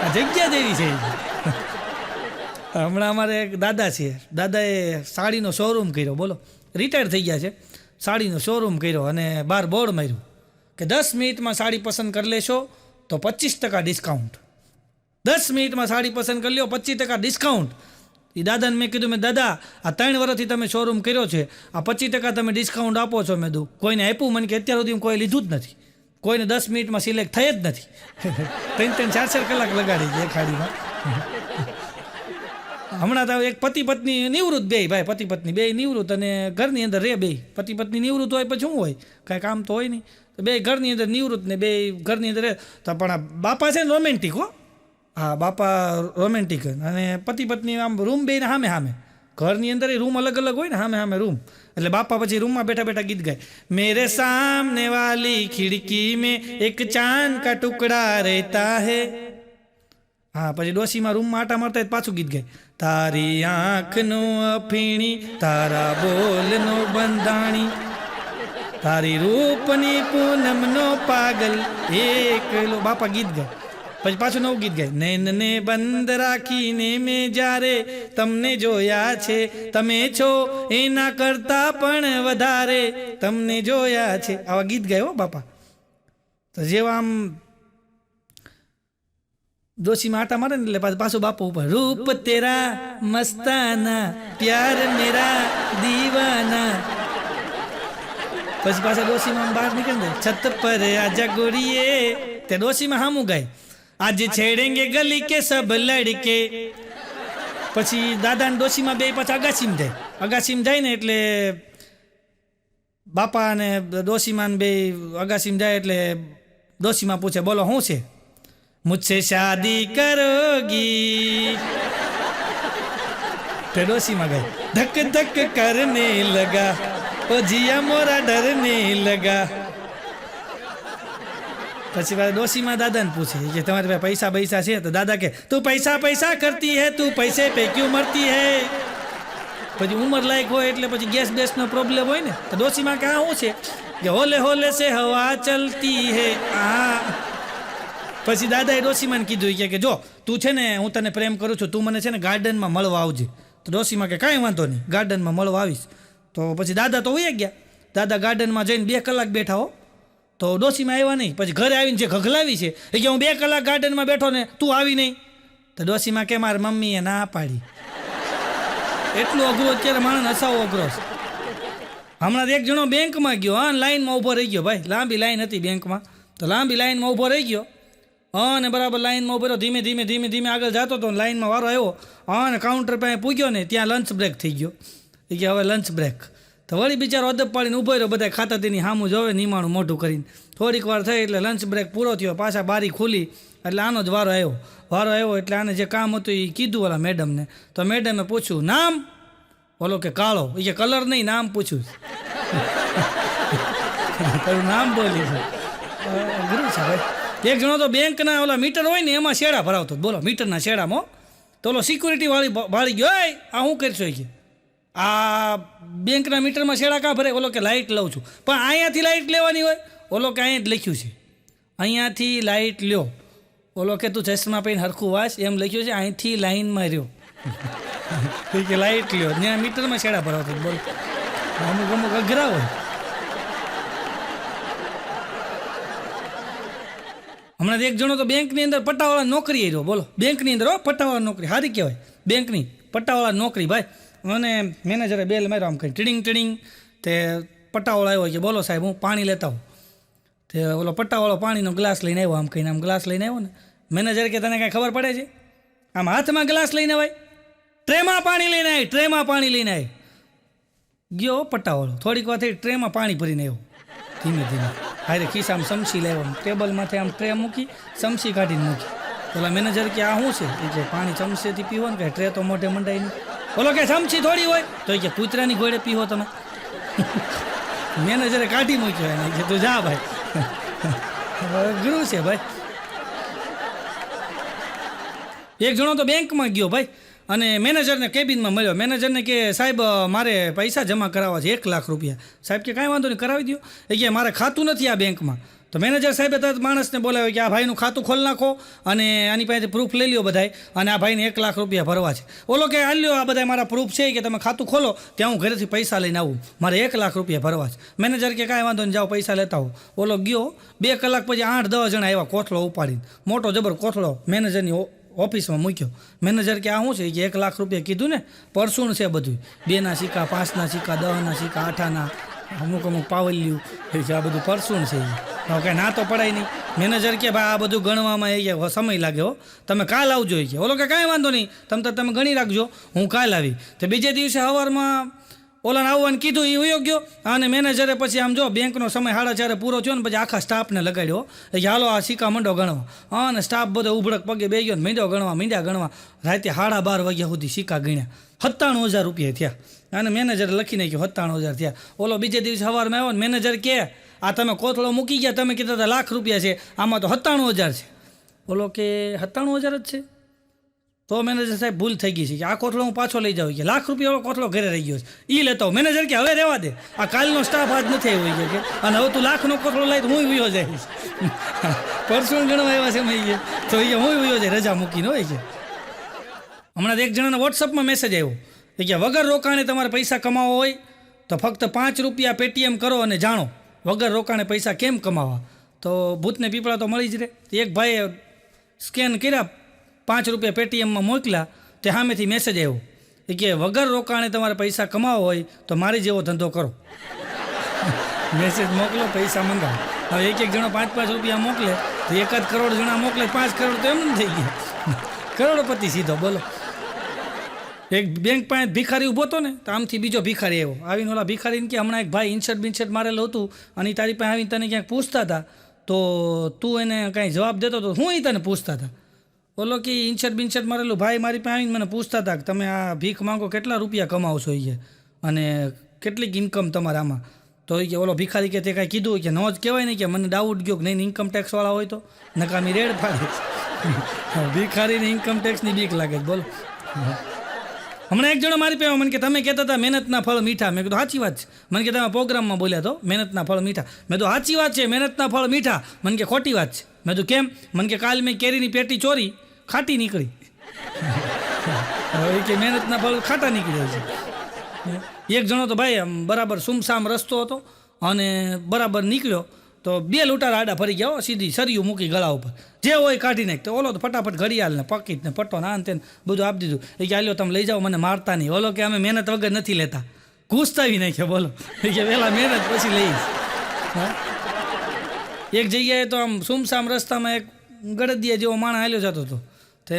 આ જગ્યા જેવી છે. હમણાં અમારે એક દાદા છે, દાદાએ સાડીનો શોરૂમ કર્યો. બોલો, રિટાયર થઈ ગયા છે. સાડીનો શોરૂમ કર્યો અને બહાર બોર્ડ માર્યું કે 10 મિનિટમાં સાડી પસંદ કરી લેશો તો 25% ડિસ્કાઉન્ટ. 10 મિનિટમાં સાડી પસંદ કરી લો, 25% ડિસ્કાઉન્ટ. એ દાદાને મેં કીધું, મેં દાદા આ 3 વર્ષથી તમે શોરૂમ કર્યો છે, આ 25% તમે ડિસ્કાઉન્ટ આપો છો. મેં કીધું કોઈને આપ્યું? મને કે અત્યાર સુધી કોઈ લીધું જ નથી, કોઈને 10 મિનિટમાં સિલેક્ટ થઈ જ નથી. 3-4 કલાક લગાડી છે એક સાડીમાં. હમણાં તો એક પતિ પત્ની નિવૃત્ત, બે ભાઈ પતિ પત્ની બે નિવૃત્ત, અને ઘરની અંદર રે બે. પતિ પત્ની નિવૃત્ત હોય પછી શું હોય, કાંઈ કામ તો હોય નહીં. તો બે ઘરની અંદર નિવૃત્ત ને બે ઘરની અંદર રહે. તો પણ આ બાપા છે ને રોમેન્ટિક હો, હા બાપા રોમેન્ટિક, અને પતિ પત્ની આમ રૂમ બે ને સામે સામે, ઘરની અંદર એ રૂમ અલગ અલગ હોય ને, સામે સામે રૂમ. એટલે બાપા પછી રૂમમાં બેઠા બેઠા ગીત ગાય, મેરે સામને વાલી ખિડકી મેં એક ચાંદ કા ટુકડા રહેતા હૈ. હા, પછી ડોશીમાં રૂમમાં આટા મારતા પાછું ગીત ગાય, તારી આંખનો અફીણી, તારા બોલનો બંધાણી, તારી રૂપની પૂનમનો પાગલ એકલો. બાપા ગીત ગાય. પછી પાછું નવું ગીત ગાય, નૈનને બંધ રાખીને મેં જ્યારે તમને જોયા છે, તમે છો એના કરતા પણ વધારે તમને જોયા છે. આવા ગીત ગાય હો બાપા. તો જેવા આમ ડોશીમાં આટા મારે ને એટલે પાછું બાપુ ઉપર, રૂપ તેરા મસ્તાના, પ્યાર મેરા દીવાના. પછી પાછા ડોશીમાં બહાર નીકળી જાય, છત પર આજા ગોરીએ. તે ડોશીમાં હામું ગાય, આજે છેડેંગે ગલી કે સબ લડકે. પછી દાદા ને ડોશીમાં બે પાછા અગાસીમાં જાય. અગાસીમાં જાય ને એટલે બાપા અને ડોશીમાં બે અગાસીમાં જાય એટલે ડોશીમાં પૂછે, બોલો શું છે? મુझसे शादी करोगी. તે ડોશીમાં ગઈ, ધક ધક કરને લગા, ઓ જીયા મોરા ડરને લગા. પછી ડોશીમાં દાદાને પૂછે કે તમારે પાસે પૈસા પૈસા છે? તો દાદા કે તું પૈસા પૈસા કરતી હે, તું પૈસે પે ક્यों મરતી હે. પછી ઉંમર લાયક હોય એટલે પછી ગેસ બેસનો પ્રોબ્લેમ હોય ને. તો ડોશીમાં કે આ શું છે કે હોલે હોલે સે હવા ચલતી હે. પછી દાદાએ ડોશીમાને કીધું કે જો તું છે ને, હું તને પ્રેમ કરું છું, તું મને છે ને ગાર્ડનમાં મળવા આવજે. તો ડોશીમાં કે કાંઈ વાંધો નહીં, ગાર્ડનમાં મળવા આવીશ. તો પછી દાદા તો વયા ગયા. દાદા ગાર્ડનમાં જઈને 2 કલાક બેઠા હો, તો ડોશીમાં આવ્યા નહીં. પછી ઘરે આવીને જે ઘઘલાવી છે એ કે હું 2 કલાક ગાર્ડનમાં બેઠો ને તું આવી નહીં. તો ડોશીમાં કે મારી મમ્મીએ ના પાડી. એટલું અઘરું અત્યારે માણસ હસાવો અઘરો છે. હમણાં એક જણો બેંકમાં ગયો, હા, લાઈનમાં ઊભો રહી ગયો ભાઈ, લાંબી લાઈન હતી બેંકમાં. તો લાંબી લાઈનમાં ઊભો રહી ગયો, હા, ને બરાબર લાઈનમાં ઊભો રહ્યો, ધીમે ધીમે ધીમે ધીમે આગળ જતો હતો. લાઈનમાં વારો આવ્યો, હા, ને કાઉન્ટર પાસે પૂગ્યો ને ત્યાં લંચ બ્રેક થઈ ગયો. એ કે હવે લંચ બ્રેક. તો વળી બિચારો અદબ પાડીને ઊભો રહ્યો, બધા ખાતા તેની સામું જોવે નિમાણું મોઢું કરીને. થોડીક વાર થઈ એટલે લંચ બ્રેક પૂરો થયો, પાછા બારી ખુલી એટલે આનો જ વારો આવ્યો. એટલે આને જે કામ હતું એ કીધું ઓલા મેડમને. તો મેડમે પૂછ્યું નામ, બોલો કે કાળો. એ કે કલર નહીં, નામ પૂછ્યું. તારું નામ બોલી છે, અઘરું છે ભાઈ. એક જણો તો બેંકના ઓલા મીટર હોય ને એમાં શેડા ભરાવતો, બોલો, મીટરના શેડામાં. તો ઓલો સિક્યુરિટી વાળી ગયો, આ શું કરશો કે આ બેંકના મીટરમાં શેડા કાં ભરે? ઓલો કે લાઇટ લઉં છું. પણ અહીંયાથી લાઇટ લેવાની હોય? ઓલો કે અહીંયા જ લખ્યું છે અહીંયાથી લાઇટ લ્યો. ઓલો કે તું ચશ્મા પહેરીને હરખું વાંચ, એમ લખ્યું છે અહીંથી લાઈનમાં રહ્યો. કે લાઇટ લ્યો, ત્યાં મીટરમાં શેડા ભરાવતો, બોલો. અમુક અમુક અઘરા હોય. હમણાં એક જણો તો બેંકની અંદર પટ્ટાવાળા નોકરી રહ્યો, બોલો. બેંકની અંદર પટ્ટાવાળા નોકરી સારી કહેવાય, બેંકની પટ્ટાવાળા નોકરી ભાઈ. અને મેનેજરે બેલ માર્યો આમ કંઈ ટીડિંગ ટીડિંગ. તે પટ્ટાવાળો આવ્યો કે બોલો સાહેબ હું પાણી લેતા આવું. તે ઓલો પટ્ટાવાળો પાણીનો ગ્લાસ લઈને આવ્યો, આમ કહીને આમ ગ્લાસ લઈને આવ્યો ને. મેનેજર કે તને કાંઈ ખબર પડે છે? આમ હાથમાં ગ્લાસ લઈને ભાઈ, ટ્રેમાં પાણી લઈને આવી, ટ્રેમાં પાણી લઈને આવી. ગયો પટ્ટાવાળો, થોડીક વાર થઈ ટ્રેમાં પાણી ભરીને આવ્યો ધીમે ધીમે. હારે ખિસ્સામાં સમસી લાવ્યો, ટેબલમાંથી આમ ટ્રે મૂકી, સમસી કાઢીને મૂકી. ઓલા મેનેજર કે આ શું છે? એ કે પાણી ચમચેથી પીવો ને, કે ટ્રે તો મોઢે મંડાઈ નહીં. ઓલો કે ચમચી થોડી હોય? તો એ કે કૂતરાની ઘોડે પીવો તમે. મેનેજરે કાઢી મૂક્યો એને, કે તું જા ભાઈ. અઘરું છે ભાઈ. એક જણો તો બેંકમાં ગયો ભાઈ, અને મેનેજરને કેબિનમાં મળ્યો. મેનેજરને કે સાહેબ મારે પૈસા જમા કરાવવા છે 1 લાખ રૂપિયા. સાહેબ કે કાંઈ વાંધો નહીં, કરાવી દો. એ કે મારે ખાતું નથી આ બેંકમાં. તો મેનેજર સાહેબે તરત માણસને બોલાવ્યો કે આ ભાઈનું ખાતું ખોલી નાખો અને આની પાસેથી પ્રૂફ લઈ લ્યો બધાય, અને આ ભાઈને 1 લાખ રૂપિયા ભરવા છે. ઓલો કે હાલ લ્યો, આ બધા મારા પ્રૂફ છે કે તમે ખાતું ખોલો ત્યાં હું ઘરેથી પૈસા લઈને આવું, મારે 1 લાખ રૂપિયા ભરવા છે. મેનેજર કે કાંઈ વાંધો નહીં, જાઓ પૈસા લેતા હો. ઓલો ગયો, 2 કલાક પછી 8-10 જણા આવ્યા કોથળો ઉપાડીને, મોટો જબર કોથળો મેનેજરની ઓફિસમાં મૂક્યો. મેનેજર કે આ શું છે? કે 1 લાખ રૂપિયા કીધું ને, પરસુણ છે બધું, 2ના સિક્કા, 5ના સિક્કા, 10ના સિક્કા, 8ના, અમુક અમુક પાવલિયું, આ બધું પરસુણ છે. કંઈ ના તો પડાય નહીં. મેનેજર કે ભાઈ આ બધું ગણવામાં એ સમય લાગે હો, તમે કાલ આવજો. કે ઓલો કે કાંઈ વાંધો નહીં, તમે ગણી રાખજો, હું કાલ આવી. તો બીજે દિવસે સવારમાં ઓલાને આવવાનું કીધું, એ વયો ગયો. અને મેનેજરે પછી આમ જો બેંકનો સમય 4:30 પૂરો થયો ને પછી આખા સ્ટાફને લગાડ્યો કે હાલો આ સિક્કા મંડો ગણવા. અને સ્ટાફ બધો ઉભડક પગે બે ગયો ને મીંડ્યા ગણવા. રાતે 12:30 વાગ્યા સુધી સિક્કા ગણ્યા. 97,000 રૂપિયા થયા. અને મેનેજરે લખી નાખ્યો 97,000 થયા. ઓલો બીજે દિવસે સવારમાં આવ્યો ને મેનેજર કે આ તમે કોથળો મૂકી ગયા, તમે કીધા હતા 1 લાખ રૂપિયા છે, આમાં તો 97,000 છે. ઓલો કે 97,000 જ છે? તો મેનેજર સાહેબ ભૂલ થઈ ગઈ છે, કે આ કોથળો હું પાછો લઈ જાઉં, કે 1 લાખ રૂપિયા કોથળો ઘરે રહી ગયો છે, એ લેતા હોઉં. મેનેજર કે હવે રહેવા દે, આ કાલનો સ્ટાફ આજ નથી આવ્યો કે, અને હવે તું 1 લાખનો કોથળો લઈ તો હું વયો જઈશ. પરસુણ ગણવા આવ્યા છે મેં, તો એ હું વયો જાય રજા મૂકીને હોય છે. હમણાં એક જણાના વોટ્સઅપમાં મેસેજ આવ્યો કે વગર રોકાણે તમારે પૈસા કમાવા હોય તો ફક્ત 5 રૂપિયા પેટીએમ કરો અને જાણો વગર રોકાણે પૈસા કેમ કમાવા. તો ભૂતને પીપળા તો મળી જ રહે. એક ભાઈએ સ્કેન કર્યા, 5 રૂપિયા પેટીએમમાં મોકલ્યા, તે સામેથી મેસેજ આવ્યો કે વગર રોકાણે તમારે પૈસા કમાવા હોય તો મારી જેવો ધંધો કરો. મેસેજ મોકલો, પૈસા મંગાવો. હવે એક જણો 5-5 રૂપિયા મોકલે તો 1 કરોડ જણા મોકલે 5 કરોડ તો એમ જ થઈ ગયા, કરોડપતિ સીધો. બોલો. એક બેંક પાસે ભિખારી ઊભો હતો ને, તો આમથી બીજો ભિખારી આવ્યો. આવીને ઓલા ભિખારીને કે હમણાં એક ભાઈ ઇન્શર્ટ મારેલું હતું અને તારી પાસે આવીને તને ક્યાંક પૂછતા હતા, તો તું એને કાંઈ જવાબ દેતો હતો, હું તને પૂછતા હતા. બોલો કે ઇન્શર્ટ મારેલું ભાઈ મારી પાસે આવીને મને પૂછતા હતા કે તમે આ ભીખ માંગો કેટલા રૂપિયા કમાવો છો એ, અને કેટલીક ઇન્કમ તમારે આમાં. તો એ કે ઓલો ભિખારી કે તે કાંઈ કીધું કે ન જ કહેવાય નહીં, કે મને ડાઉટ ગયો કે નહીં ઇન્કમ ટેક્સવાળા હોય તો નકામી રેડ પાડે. ભિખારીને ઇન્કમ ટેક્સની બીક લાગે. બોલો. હમણાં એક જણો મારી પાસે મને કે તમે કહેતા હતા મહેનતના ફળ મીઠા. મેં કીધું સાચી વાત છે. મને કે તમે પ્રોગ્રામમાં બોલ્યા તો મહેનતના ફળ મીઠા. મેં તો સાચી વાત છે, મહેનતના ફળ મીઠા. મને કે ખોટી વાત છે. મેં તો કેમ? મને કે કાલ મેં કેરીની પેટી ચોરી, ખાટી નીકળી. હવે કે મહેનતના ફળ ખાટા નીકળે છે. એક જણો તો ભાઈ આમ બરાબર સુમસામ રસ્તો હતો અને બરાબર નીકળ્યો તો 2 લૂંટારા આડા ફરી ગયા, સીધી સરિયું મૂકી ગળા ઉપર, જે હોય કાઢી નાખ. તો ઓલો તો ફટાફટ ઘડિયાળ ને પકીટ ને પટ્ટો ને આન તેને બધું આપી દીધું. એ કે હાલ્યો તમે લઈ જાઓ, મને મારતા નહીં. ઓલો કે અમે મહેનત વગર નથી લેતા, ઘૂસતાવી નાખ્યો. બોલો એ કે વહેલા મહેનત પછી લઈશ. એક જગ્યાએ તો આમ સુમસામ રસ્તામાં એક ગળદિયા જેવો માણસ હાલ્યો જતો હતો. તે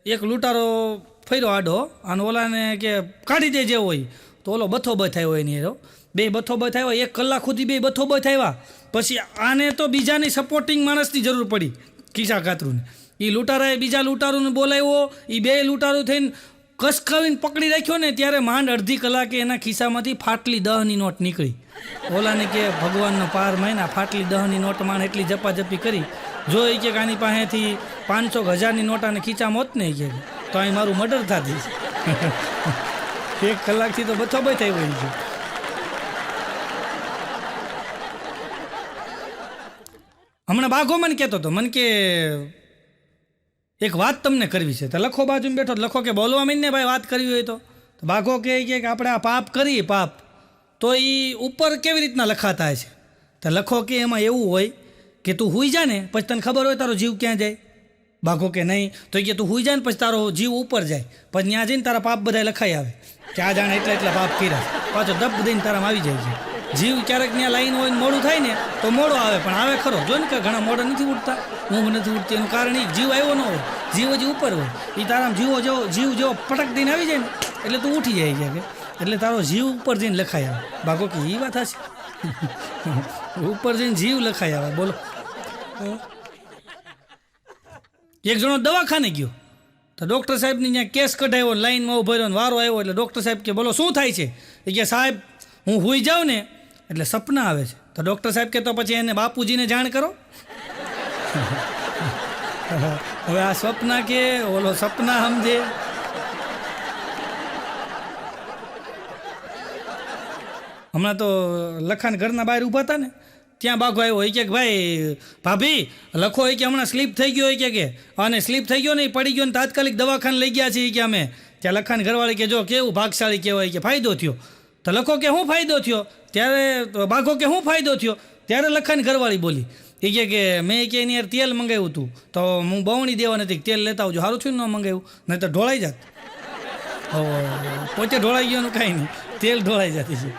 એક લૂંટારો ફર્યો આડો અને ઓલાને કે કાઢી દે જેવો હોય. તો ઓલો બથોબથ આવ્યો એની એરો, 2 બથોબથ આવ્યા, 1 કલાક સુધી 2 બથોબથ આવ્યા. પછી આને તો બીજાની સપોર્ટિંગ માણસની જરૂર પડી, ખિસ્સા કાતરુને. એ લૂંટારાએ બીજા લૂંટારુને બોલાવ્યો, એ 2 લૂંટારું થઈને કસકાવીને પકડી રાખ્યો ને ત્યારે માંડ અડધી કલાકે એના ખિસ્સામાંથી ફાટલી 10ની નોટ નીકળી. ઓલાને કે ભગવાનનો પાર માયના, ફાટલી 10ની નોટ માંડ એટલી ઝપાઝપી કરી. જો એ કે આની પાસેથી 500 1000ની નોટ આને ખીચામાં હોત ને કે તો અહીં મારું મર્ડર થતી. 1 કલાકથી તો બથોબથ આવ્યો છે. હમણાં બાઘો મને કહેતો હતો, મને કે એક વાત તમને કરવી છે. તો લખો બાજુમાં બેઠો, લખો કે બોલવા માંડ ને ભાઈ, વાત કરવી હોય તો. બાઘો કહે કે આપણે આ પાપ કરીએ પાપ, તો એ ઉપર કેવી રીતના લખાતા છે. તો લખો કે એમાં એવું હોય કે તું હુઈ જા ને પછી તને ખબર હોય તારો જીવ ક્યાં જાય. બાઘો કે નહીં. તો કે તું હુઈ જા ને પછી તારો જીવ ઉપર જાય, પછી ત્યાં જઈને તારા પાપ બધા લખાઈ આવે કે આ જાણે એટલા પાપ કર્યા, પાછો દબ દઈને તારામાં આવી જાય છે. જીવ ક્યારેક ત્યાં લાઈન હોય ને મોડું થાય ને તો મોડો આવે, પણ આવે ખરો. જો ને કે ઘણા મોડા નથી ઉઠતા, ઊંઘ નથી ઉઠતી, એનું કારણ એ જીવ આવ્યો ન હોય, જીવ હજી ઉપર હોય. એ તારામાં જીવ જેવો પટક દઈને આવી જાય ને એટલે તું ઉઠી જાય કે એટલે તારો જીવ ઉપર જઈને લખાઈ આવે. બાઘો કે એ વાત હશે, ઉપર જઈને જીવ લખાઈ આવે. બોલો. એક જણો દવાખાને ગયો તો ડૉક્ટર સાહેબની ત્યાં કેસ કઢાવ્યો, લાઈનમાં ઉભો રહ્યો, વારો આવ્યો એટલે ડૉક્ટર સાહેબ કે બોલો શું થાય છે. એ કે સાહેબ હું હુઈ જાઉં ને એટલે સપના આવે છે. તો ડૉક્ટર સાહેબ કે તો પછી એને બાપુજીને જાણ કરો. હવે આ સપના કે ઓલો સપના સમજે. હમણાં તો લખાણ ઘરના બહાર ઊભા હતા ને ત્યાં બાઘો આવ્યો. એ કે ભાઈ ભાભી લખો હોય કે હમણાં સ્લીપ થઈ ગયો હોય કે અને સ્લીપ થઈ ગયો ને પડી ગયો ને તાત્કાલિક દવાખાને લઈ ગયા છે કે અમે. ત્યાં લખાણ ઘરવાળી કે જો કેવું ભાગશાળી કહેવાય કે ફાયદો થયો. તો લખો કે શું ફાયદો થયો, ત્યારે બાઘો કે શું ફાયદો થયો. ત્યારે લખાણ ઘરવાળી બોલી. એ કે મેં કે એની યાર તેલ મંગાવ્યું હતું તો હું બવણી દેવા નથી, તેલ લેતા આવજો. સારું થયું ન મંગાવ્યું, નહીં તો ઢોળાઈ જાત. પોતે ઢોળાઈ ગયો કાંઈ નહીં, તેલ ઢોળાઈ જતી છે.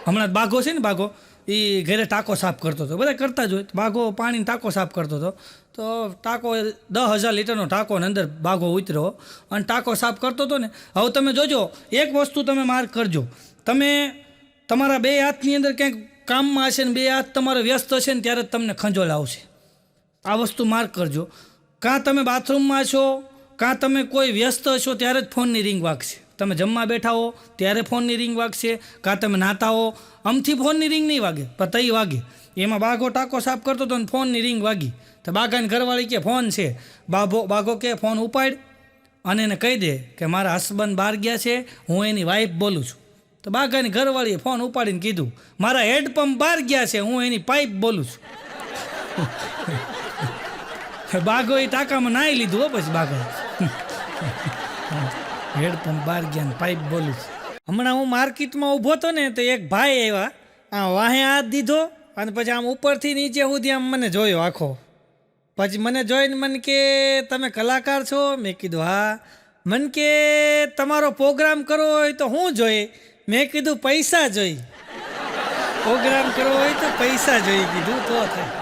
હમણાં બાઘો છે ને, બાઘો એ ઘરે ટાંકો સાફ કરતો હતો, બધા કરતા જ હોય. બાઘો પાણીનો ટાંકો સાફ કરતો હતો. તો ટાંકો 10,000 લીટરનો ટાંકો ને અંદર બાઘો ઉતર્યો અને ટાંકો સાફ કરતો હતો ને. હવે તમે જોજો, એક વસ્તુ તમે માર્ક કરજો, તમે તમારા 2 હાથની અંદર ક્યાંક કામમાં હશે ને 2 હાથ તમારે વ્યસ્ત હશે ને ત્યારે જ તમને ખંજોળ આવશે. આ વસ્તુ માર્ક કરજો. કાં તમે બાથરૂમમાં છો, કાં તમે કોઈ વ્યસ્ત હશો ત્યારે જ ફોનની રિંગ વાગશે. તમે જમવા બેઠા હો ત્યારે ફોનની રિંગ વાગશે, કાં તમે નાતા હો આમથી ફોનની રિંગ નહીં વાગે પણ તઈ વાગે. એમાં બાઘો ટાંકો સાફ કરતો હતો ને ફોનની રિંગ વાગી. તો બાઘાની ઘરવાળી કે ફોન છે. બાઘો કે ફોન ઉપાડ અને એને કહી દે કે મારા હસબન્ડ બહાર ગયા છે, હું એની વાઈફ બોલું છું. તો બાઘાની ઘરવાળીએ ફોન ઉપાડીને કીધું મારા હેડપંપ બહાર ગયા છે, હું એની પાઇપ બોલું છું. બાઘો એ ટાંકામાં નાહી લીધું હો. પછી બાઘો હેડપંપ બહાર ગયા ને પાઇપ બોલું છું. હમણાં હું માર્કેટમાં ઊભો હતો ને તો એક ભાઈ આવ્યા, આ વાહે હાથ દીધો અને પછી આમ ઉપરથી નીચે સુધી આમ મને જોયો આખો. પછી મને જોઈને મને કે તમે કલાકાર છો? મેં કીધું હા. મને કે તમારો પ્રોગ્રામ કરવો હોય તો હું જોઈએ? મેં કીધું પૈસા જોઈ. પ્રોગ્રામ કરવો હોય તો પૈસા જોઈ કીધું તો થાય.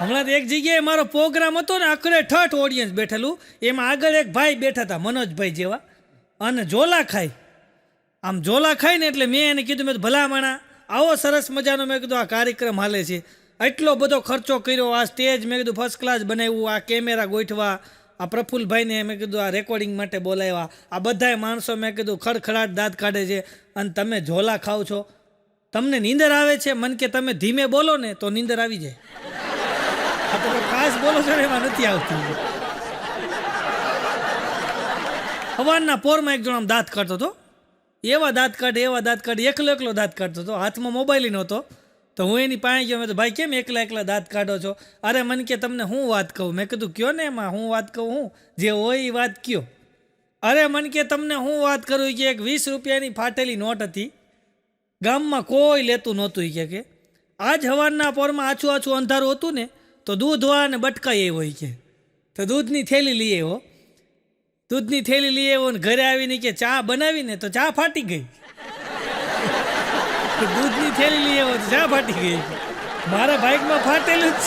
હમણાં એક જગ્યાએ મારો પ્રોગ્રામ હતો ને, આખરે ઠઠ ઓડિયન્સ બેઠેલું, એમાં આગળ એક ભાઈ બેઠા હતા મનોજભાઈ જેવા અને ઝોલા ખાય. આમ ઝોલા ખાય ને એટલે મેં એને કીધું, મેં ભલા માણા આવો સરસ મજાનો મેં કીધું આ કાર્યક્રમ હાલે છે, એટલો બધો ખર્ચો કર્યો, આ સ્ટેજ મેં કીધું ફર્સ્ટ ક્લાસ બનાવ્યું, આ કેમેરા ગોઠવા, આ પ્રફુલ્લભાઈને મેં કીધું આ રેકોર્ડિંગ માટે બોલાવ્યા, આ બધાય માણસો મેં કીધું ખડખડાટ દાંત કાઢે છે અને તમે ઝોલા ખાવ છો, તમને નીંદર આવે છે? મને કે તમે ધીમે બોલો ને તો નીંદર આવી જાય. આ તો ખાસ બોલો છો ને એમાં નથી આવતી. સવારના પોરમાં એક જણ આમ દાંત કાઢતો હતો, એવા દાંત કાઢે એકલો દાંત કાઢતો હતો, હાથમાં મોબાઈલ નહોતો તો હું એની પાસે ગયો, મેં તો ભાઈ કેમ એકલા એકલા દાંત કાઢો છો? અરે મને કે તમને હું વાત કહું. મેં કીધું કયો ને, એમાં હું વાત કહું? હું જે હોય એ વાત કયો. અરે મને કે તમને હું વાત કરું કે એક 20 રૂપિયાની ફાટેલી નોટ હતી, ગામમાં કોઈ લેતું નહોતું. કે આજ સવારના પોરમાં આછું આછું અંધારું હતું ને, તો દૂધ વાળાને બટકાઈ આવ્યો કે, તો દૂધની થેલી લઈ આવ્યો. દૂધની થેલી લઈ આવ્યો ને ઘરે આવીને કે ચા બનાવીને તો ચા ફાટી ગઈ. દૂધની થેલી લઈ આવ્યો તો ચા ફાટી ગઈ. મારા બાઇકમાં ફાટેલું જ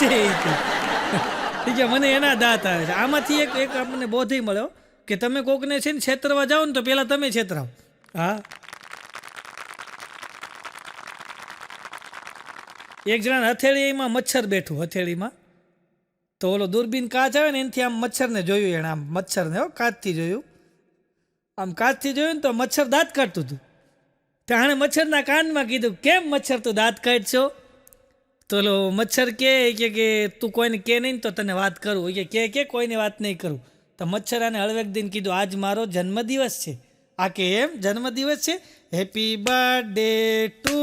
છે કે મને એના દાંત આવે છે. આમાંથી એક આપણને બોધ મળ્યો કે તમે કોકને છે ને છેતરવા જાઓ ને તો પહેલાં તમે છેતરાવો. હા, એક જણા હથેળીમાં મચ્છર બેઠું, હથેળીમાં તો ઓલો દૂરબીન કાચ આવે ને એનાથી આમ મચ્છરને જોયું, એણે આમ મચ્છરને કાચથી જોયું, આમ કાચથી જોયું ને તો મચ્છર દાંત કાઢતું હતું. તો આણે મચ્છરના કાનમાં કીધું, કેમ મચ્છર તું દાંત કાઢશો? તો ઓલો મચ્છર કે તું કોઈને કે નહીં તો તને વાત કરું. કે કોઈને વાત નહીં કરું. તો મચ્છર આને હળવેક દિન કીધું, આજ મારો જન્મદિવસ છે. આ કે એમ જન્મદિવસ છે, હેપી બર્થડે ટુ.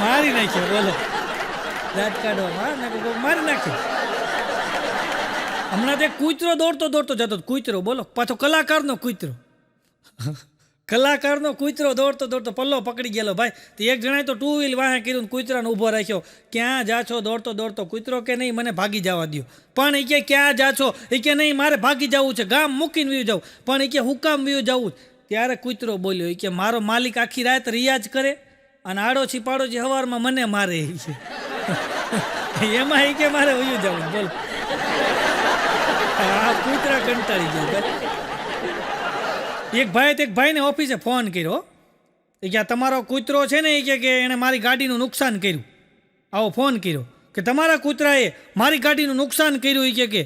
મારી નાખ્યો, બોલો દાંત કાઢવા મારી નાખ્યો. હમણાં તે કૂતરો દોડતો દોડતો જતો, કૂતરો બોલો, પાછો કલાકારનો કૂતરો, કલાકારનો કૂતરો દોડતો દોડતો પલ્લો પકડી ગયેલો ભાઈ. તો એક જણાએ તો 2 વ્હીલ વાહે કર્યું ને કૂતરાને ઊભો રાખ્યો. ક્યાં જા છો દોડતો દોડતો? કૂતરો કે નહીં મને ભાગી જવા દો. પણ એ કે ક્યાં જા છો? એ કે નહીં મારે ભાગી જવું છે, ગામ મૂકીને વ્યુ જવું. પણ એ કે હું કામ વ્યુ જવું? ત્યારે કૂતરો બોલ્યો, એ કે મારો માલિક આખી રાત રિયાજ કરે અને આડોછી પાડોશી સવારમાં મને મારે. એમાં એ કે મારે વ્યુ જવું. બોલો, આ કૂતરા કંટાળી ગયા. એક ભાઈને ઓફિસે ફોન કર્યો, એ કે તમારો કૂતરો છે ને, એ કે એણે મારી ગાડીનું નુકસાન કર્યું. આવો ફોન કર્યો કે તમારા કૂતરાએ મારી ગાડીનું નુકસાન કર્યું. એ કે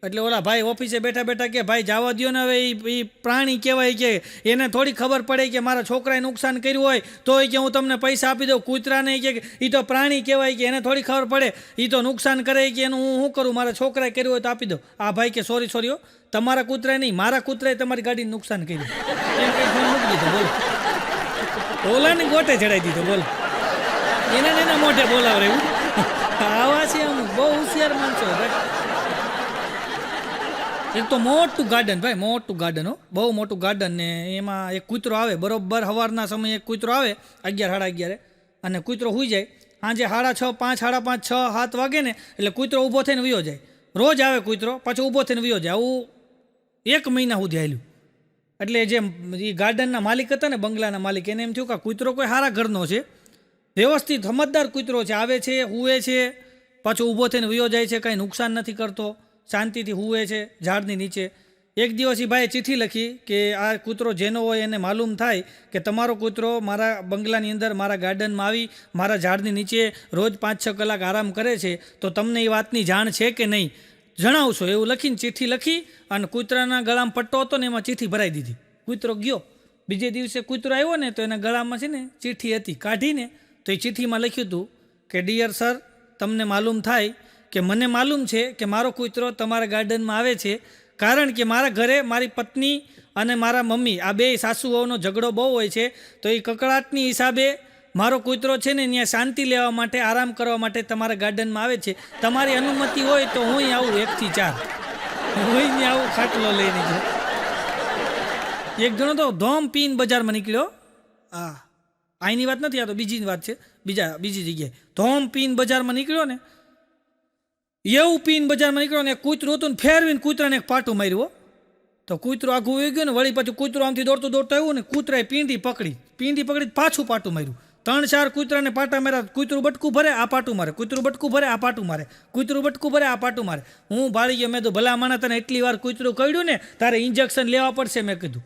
એટલે ઓલા ભાઈ ઓફિસે બેઠા બેઠા કે ભાઈ જવા દો ને, હવે એ પ્રાણી કહેવાય, કે એને થોડી ખબર પડે કે મારા છોકરાએ નુકસાન કર્યું હોય તો એ કે હું તમને પૈસા આપી દઉં. કૂતરાને કે એ તો પ્રાણી કહેવાય, કે એને થોડી ખબર પડે, એ તો નુકસાન કરે, કે એનું હું શું કરું, મારા છોકરાએ કર્યું હોય તો આપી દઉં. આ ભાઈ કે સોરી તમારા કૂતરાએ નહીં, મારા કૂતરાએ તમારી ગાડીનું નુકસાન કર્યું. એમ કંઈ ફોન મૂકી દીધો. બોલો, ઓલાને ગોટે ચડાવી દીધો. બોલો, એના મોઢે બોલાવ રહ્યું. આવા છે અમુક બહુ હોશિયાર માણસો ભાઈ. એક તો મોટું ગાર્ડન ભાઈ, મોટું ગાર્ડન હો, બહુ મોટું ગાર્ડન. ને એમાં એક કૂતરો આવે, બરોબર સવારના સમયે એક કૂતરો આવે 11, 11:30, અને કૂતરો સૂઈ જાય. સાંજે 6:30, 5, 5:30, 6, 7 વાગે ને એટલે કૂતરો ઊભો થઈને વયો જાય. રોજ આવે કૂતરો, પાછો ઊભો થઈને વયો જાય. આવું 1 મહિના સુધી હાલ્યું. એટલે જે એ ગાર્ડનના માલિક હતા ને, બંગલાના માલિક, એને એમ થયું કે કૂતરો કોઈ સારા ઘરનો છે, વ્યવસ્થિત સમજદાર કૂતરો છે, આવે છે, સૂવે છે, પાછો ઊભો થઈને વયો જાય છે, કાંઈ નુકસાન નથી કરતો, શાંતિથી સૂવે છે ઝાડની નીચે. એક દિવસ એ ભાઈએ ચિઠ્ઠી લખી કે આ કૂતરો જેનો હોય એને માલુમ થાય કે તમારો કૂતરો મારા બંગલાની અંદર, મારા ગાર્ડનમાં આવી મારા ઝાડની નીચે રોજ 5-6 કલાક આરામ કરે છે, તો તમને એ વાતની જાણ છે કે નહીં, જણાવશો. એવું લખીને ચિઠ્ઠી લખી અને કૂતરાના ગળામાં પટ્ટો હતો ને એમાં ચિઠ્ઠી ભરાઈ દીધી. કૂતરો ગયો. બીજે દિવસે કૂતરો આવ્યો ને તો એના ગળામાં છે ને ચિઠ્ઠી હતી, કાઢીને તો એ ચિઠ્ઠીમાં લખ્યું હતું કે ડિયર સર, તમને માલુમ થાય કે મને માલુમ છે કે મારો કૂતરો તમારા ગાર્ડનમાં આવે છે, કારણ કે મારા ઘરે મારી પત્ની અને મારા મમ્મી, આ 2 સાસુ વહુનો ઝઘડો બહુ હોય છે, તો એ કકળાટની હિસાબે મારો કૂતરો છે ને ત્યાં શાંતિ લેવા માટે, આરામ કરવા માટે તમારા ગાર્ડનમાં આવે છે. તમારી અનુમતિ હોય તો હું આવું 1 થી 4, હું અહીં આવું ખાટલો લઈને ગયો. એક જણો તો ધોમ પીન બજારમાં નીકળ્યો. હા, અહીંની વાત નથી, આ તો બીજી વાત છે, બીજી જગ્યાએ. ધોમ પીન બજારમાં નીકળ્યો ને, એવું પીન બજારમાં નીકળ્યો ને કૂતરું હતું ને ફેરવીને કૂતરાને એક પાટું માર્યું. તો કૂતરું આઘું વહી ગયું ને, વળી પાછું કૂતરું આમથી દોડતું આવ્યું ને કૂતરાએ પીંડી પકડી પાછું પાટું માર્યું. 3-4 કૂતરાને પાટા માર્યા. કૂતરું બટકું ભરે, આ પાટું મારે, કૂતરું બટકું ભરે, આ પાટું મારે, કૂતરું બટકું ભરે, આ પાટું મારે. હું ભાળી ગયો. મેં તો ભલા માણા, તને એટલી વાર કૂતરું કરડ્યું ને, તારે ઇન્જેક્શન લેવા પડશે. મેં કીધું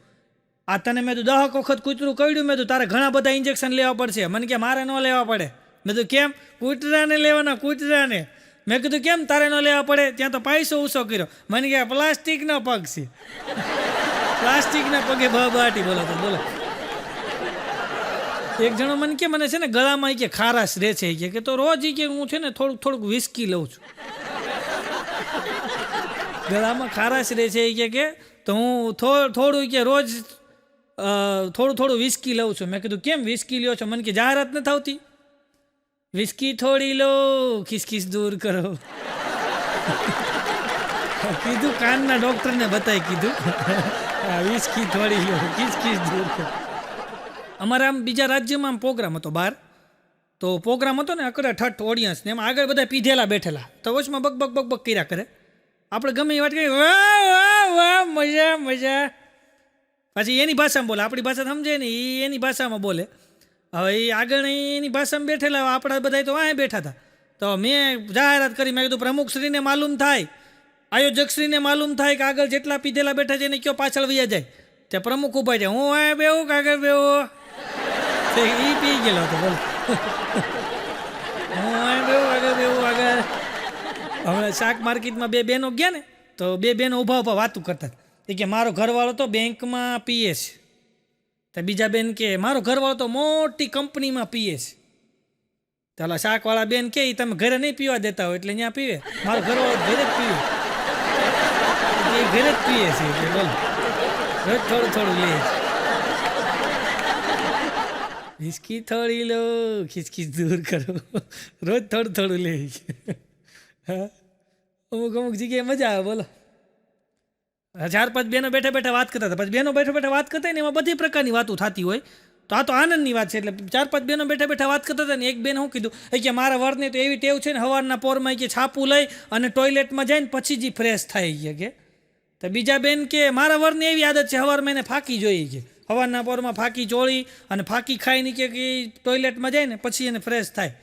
આ તને, મેં તો 10 વખત કૂતરું કરડ્યું, મેં તો તારે ઘણા બધા ઇન્જેક્શન લેવા પડશે. મને કે મારે ન લેવા પડે. મેં તો કેમ? કૂતરાને લેવાના, કૂતરાને. મેં કીધું કેમ તારે ન લેવા પડે? ત્યાં તો પૈસો ઊંચો કર્યો. મને કે પ્લાસ્ટિકનો પગ છે, પ્લાસ્ટિકના પગે બહાટી. બોલો. એક જણો મને કે મને છે ને ગળામાં કે ખારાશ રહે છે, કે તો રોજ કે હું છે ને થોડુંક વિસ્કી લઉં છું, ગળામાં ખારાશ રહે છે કે તો હું થોડું કે રોજ થોડું વિસ્કી લઉં છું. મેં કીધું કેમ વિસ્કી લ્યો છો? મને કે જાહેરાત નથી આવતી. વિસ્કી થોડી લો, ખિસખિસ દૂર કરો. કીધું કાનના ડૉક્ટરને બતાવી કીધું વિસ્કી થોડી લો, ખિસખિસ દૂર કરો. અમારા આમ બીજા રાજ્યમાં આમ પ્રોગ્રામ હતો બહાર, તો પ્રોગ્રામ હતો ને અકડા ઠઠ ઓડિયન્સ ને એમાં આગળ બધા પીધેલા બેઠેલા, તો વચમાં બક બક બક બક કર્યા કરે. આપણે ગમે એ વાત કરીએ, વાહ વાહ વાહ મજા મજા, પછી એની ભાષામાં બોલે, આપણી ભાષા સમજે ને એ એની ભાષામાં બોલે. હવે એ આગળ એની ભાષામાં બેઠેલા, આપણા બધા તો વાંહે બેઠા હતા. તો મેં જાહેરાત કરી, મેં કીધું પ્રમુખશ્રીને માલુમ થાય, આયોજકશ્રીને માલુમ થાય કે આગળ જેટલા પીધેલા બેઠા છે એને કયો પાછળ વયા જાય. ત્યાં પ્રમુખ ઊભા છે, હું આ બેવું કે આગળ બેવું, એ પી ગયેલો હતો. બોલો, હું આ બેવું આગળ બેવું આગળ. હમણાં શાક માર્કેટમાં બે બહેનો ગયા ને, તો બે બહેનો ઊભા ઊભા વાતું કરતા એ કે મારો ઘરવાળો તો બેંકમાં પીએ છે, તો બીજા બેન કે મારો ઘરવાળો તો મોટી કંપનીમાં પીએ છે. ચાલો શાકવાળા બેન કે તમે ઘરે નહીં પીવા દેતા હોય એટલે ત્યાં પીવે, મારો ઘરવાળો ઘરે જ પીવે, એ ઘરે જ પીએ છે એટલે બોલો રોજ થોડું થોડું લે છે. વિસ્કી થોડી લો, ખિસખિસ દૂર કરો, રોજ થોડું થોડું લે છે. હા, અમુક અમુક જગ્યાએ મજા આવે. બોલો, 4-5 બહેનો બેઠા બેઠા વાત કરતા હતા, પછી બહેનો બેઠા બેઠા વાત કરતા ને એમાં બધી પ્રકારની વાતો થતી હોય, તો આ તો આનંદની વાત છે. એટલે 4-5 બહેનો બેઠા બેઠા વાત કરતા હતા ને એક બેન શું કીધું કે મારા વરને તો એવી ટેવ છે ને સવારના પોરમાં કે છાપું લઈ અને ટોયલેટમાં જઈને પછી જ ફ્રેશ થાય કે. તો બીજા બેન કે મારા વરની એવી આદત છે સવારમાં એને ફાંકી જોઈએ કે, સવારના પોરમાં ફાંકી ચોળી અને ફાંકી ખાઈને કે ટોયલેટમાં જાય ને પછી એને ફ્રેશ થાય.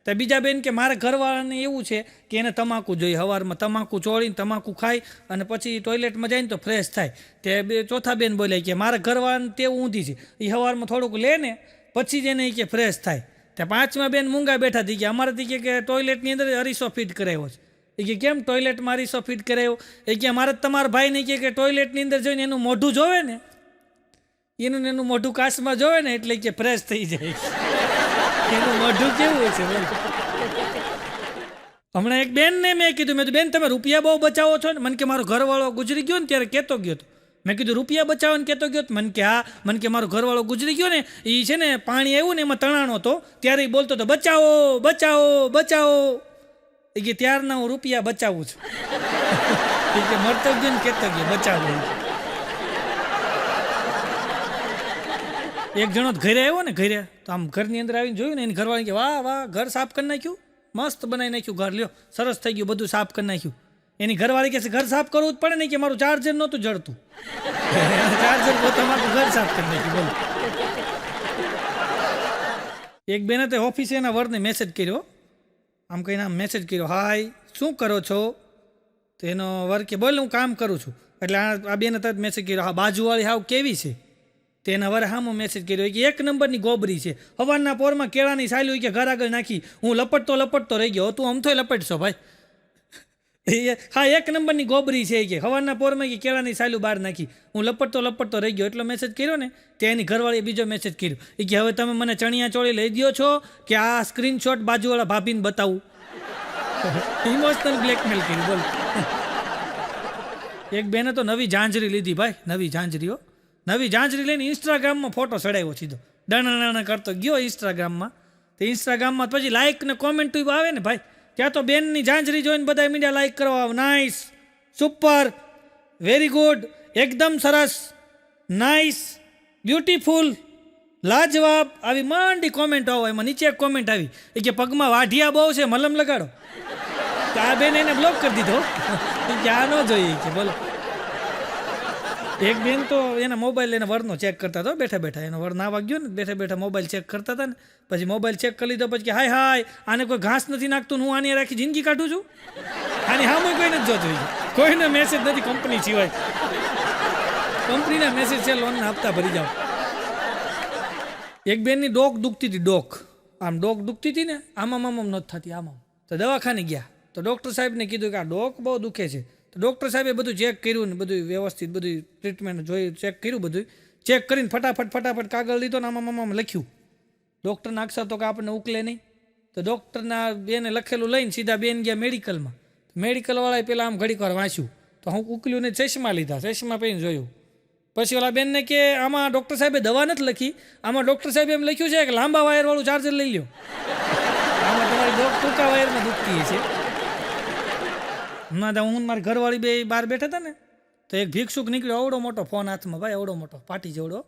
તો બીજા બેન કે મારા ઘરવાળાને એવું છે કે એને તમાકુ જોઈએ, સવારમાં તમાકુ ચોળીને તમાકુ ખાય અને પછી ટોયલેટમાં જાય ને તો ફ્રેશ થાય. તે ચોથા બેન બોલ્યા કે મારા ઘરવાળાને તેવું ઊંધી છે, એ સવારમાં થોડુંક લે ને પછી જ એને કે ફ્રેશ થાય. ત્યાં 5મા બેન મૂંગા બેઠા હતી કે અમારાથી કે ટોયલેટની અંદર અરીસો ફિટ કરાવ્યો છે. એ કે કેમ ટોયલેટમાં અરીસો ફિટ કરાવ્યો? એ કે મારે તમારા ભાઈને કે ટોયલેટની અંદર જોઈને એનું મોઢું જોવે ને, એનું મોઢું કાચમાં જોવે ને એટલે કે ફ્રેશ થઈ જાય. એનું મોઢું કેવું છે. હમણાં એક બેનને મેં કીધું, મેં તો બેન તમે રૂપિયા બહુ બચાવો છો ને? મને કે મારો ઘરવાળો ગુજરી ગયો ને ત્યારે કહેતો ગયો હતો. મેં કીધું રૂપિયા બચાવો ને કહેતો ગયો? મને કે હા. મને કે મારો ઘરવાળો ગુજરી ગયો ને એ છે ને પાણી આવ્યું ને એમાં તણાણો હતો ત્યારે એ બોલતો હતો બચાવો બચાવો બચાવો. એ કે ત્યારના હું રૂપિયા બચાવું છું. એ કે મરતો ગયો ને કહેતો ગયો બચાવો. એક જણો ઘરે આવ્યો ને, ઘરે તો આમ ઘરની અંદર આવીને જોયું ને એની ઘરવાળી કે વાહ વાહ ઘર સાફ કરી નાખ્યું, મસ્ત બનાવી નાખ્યું ઘર, લ્યો સરસ થઈ ગયું, બધું સાફ કરી નાખ્યું. એની ઘરવાળી કહે છે ઘર સાફ કરવું જ પડે નહીં કે મારું ચાર્જર નહોતું જડતું. ચાર્જર પોતાનું ઘર સાફ કરી નાખ્યું. બોલો, એક બેને તો ઓફિસે એના વરને મેસેજ કર્યો, આમ કહીને આમ મેસેજ કર્યો, હાય શું કરો છો? તો એનો વર કે બોલ હું કામ કરું છું. એટલે આ બેને તરત મેસેજ કર્યો, હા બાજુવાળી હાવ કેવી છે? તેના વરે હામો મેસેજ કર્યો કે 1 નંબરની ગોબરી છે, હવારના પોરમાં કેળાની સાલ્યું કે ઘર આગળ નાખી, હું લપટતો રહી ગયો, તું આમથોય લપટશો ભાઈ. હા 1 નંબરની ગોબરી છે કે હવારના પોરમાં કે કેળાની સાલ્યું બહાર નાખી, હું લપટતો રહી ગયો. એટલો મેસેજ કર્યો ને તે એની ઘરવાળીએ બીજો મેસેજ કર્યો એ કે હવે તમે મને ચણિયા ચોળી લઈ દો છો કે આ સ્ક્રીનશોટ બાજુવાળા ભાભીને બતાવું? ઇમોશનલ બ્લેકમેલ કર્યું. બોલ, એક બેને તો નવી ઝાંઝરી લીધી ભાઈ, નવી ઝાંઝરીઓ, નવી ઝાંઝરી લઈને ઇન્સ્ટાગ્રામમાં ફોટો ચડાવ્યો સીધો, ડણા કરતો ગયો ઇન્સ્ટાગ્રામમાં. તો ઇન્સ્ટાગ્રામમાં પછી લાઇક ને કોમેન્ટ આવે ને ભાઈ, ત્યાં તો બેનની ઝાંઝરી જોઈને બધા મીડિયા લાઇક કરવા આવે, નાઇસ, સુપર, વેરી ગુડ, એકદમ સરસ, નાઇસ, બ્યુટીફુલ, લાજવાબ, આવી માંડી કોમેન્ટ આવો. એમાં નીચે એક કોમેન્ટ આવી એ કે પગમાં વાઢિયા બહુ છે મલમ લગાડો. તો આ બેન એને બ્લોક કરી દીધો કે આ ન જોઈએ કે. બોલો, એક બેન તો એના મોબાઈલ એને વરનો ચેક કરતા હતો બેઠા બેઠા, એનો વર ના વાગ્યો ને બેઠા બેઠા મોબાઈલ ચેક કરતા હતા ને, પછી મોબાઈલ ચેક કરી લીધો પછી કે હાય હાય આને કોઈ ઘાસ નથી નાખતું, હું આની રાખી જિંદગી કાઢું છું, આની હામે કોઈ નથી જોતું, કોઈને મેસેજ નથી કંપની સિવાય, કંપનીના મેસેજ છે લોનના હપ્તા ભરી જાઓ. એક બેનની ડોક દુખતી હતી, ડોક આમ ડોક દુખતી હતી ને આમામ નથી થતી, આમામ. તો દવાખાને ગયા તો ડૉક્ટર સાહેબને કીધું કે આ ડોક બહુ દુખે છે. તો ડૉક્ટર સાહેબે બધું ચેક કર્યું ને બધું વ્યવસ્થિત બધું ટ્રીટમેન્ટ જોયું, ચેક કર્યું, બધું ચેક કરીને ફટાફટ કાગળ લીધો ને આમાં લખ્યું. ડૉક્ટરના અક્ષર તો કે આપણને ઉકલે નહીં. તો ડૉક્ટરના બેને લખેલું લઈને સીધા બેન ગયા મેડિકલમાં. મેડિકલવાળાએ પહેલાં આમ ઘડીક વાર વાંચ્યું તો હું ઉકલ્યું ને ચશ્મા લીધા, ચશ્મા પહેરીને જોયું. પછી ઓલા બેનને કે આમાં ડૉક્ટર સાહેબે દવા નથી લખી, આમાં ડૉક્ટર સાહેબે એમ લખ્યું છે કે લાંબા વાયરવાળું ચાર્જર લઈ લ્યો. આમાં તમારી ડોક ટૂંકા વાયરમાં દુખતી છે. હમણાં હું મારી ઘરવાળી બે બહાર બેઠા હતા ને તો એક ભિક્ષુક નીકળ્યો, અવડો મોટો ફોન હાથમાં, ભાઈ અવડો મોટો પાટી જેવડો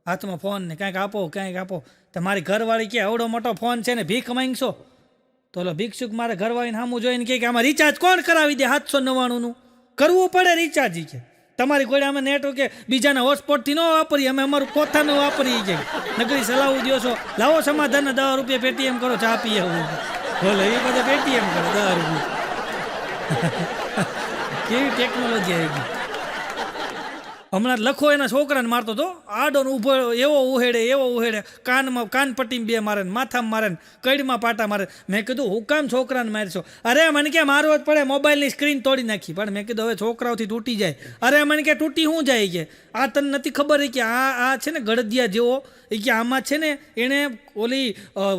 હાથમાં ફોન ને ક્યાંક આપો. તો મારી ઘરવાળી કે અવડો મોટો ફોન છે ને ભીખ માંગશો? તો ઓલો ભિક્ષુક મારા ઘરવાળીને સામું જોઈને કે આમાં રિચાર્જ કોણ કરાવી દે? 799નું કરવું પડે રિચાર્જ. કે તમારી કોઈ અમે નેટવર્ક કે બીજાના હોટસ્પોટથી ન વાપરીએ, અમે અમારું પોતાનું વાપરીએ. કે નકરી સલાવું દો છો, લાવો સમાધાન 10 રૂપિયા પેટીએમ કરો, ચા પીએ. બોલો એ બધા પેટીએમ કરો 10 રૂપિયા. કેવી ટેકનોલોજી આવી ગઈ. હમણાં લખો એના છોકરાને મારતો હતો, આડો ઊભો એવો ઉહેડે, કાનમાં કાનપટ્ટીમાં 2 મારે, માથામાં મારે, કઈડમાં પાટા મારે. મેં કીધું હું કામ છોકરાને મારશો? અરે મને કે મારવો જ પડે, મોબાઈલની સ્ક્રીન તોડી નાખી. પણ મેં કીધું હવે છોકરાઓથી તૂટી જાય. અરે મને કે તૂટી શું જાય? કે આ તને નથી ખબર કે આ છે ને ગળદિયા જેવો, એ કે આમાં છે ને એણે ઓલી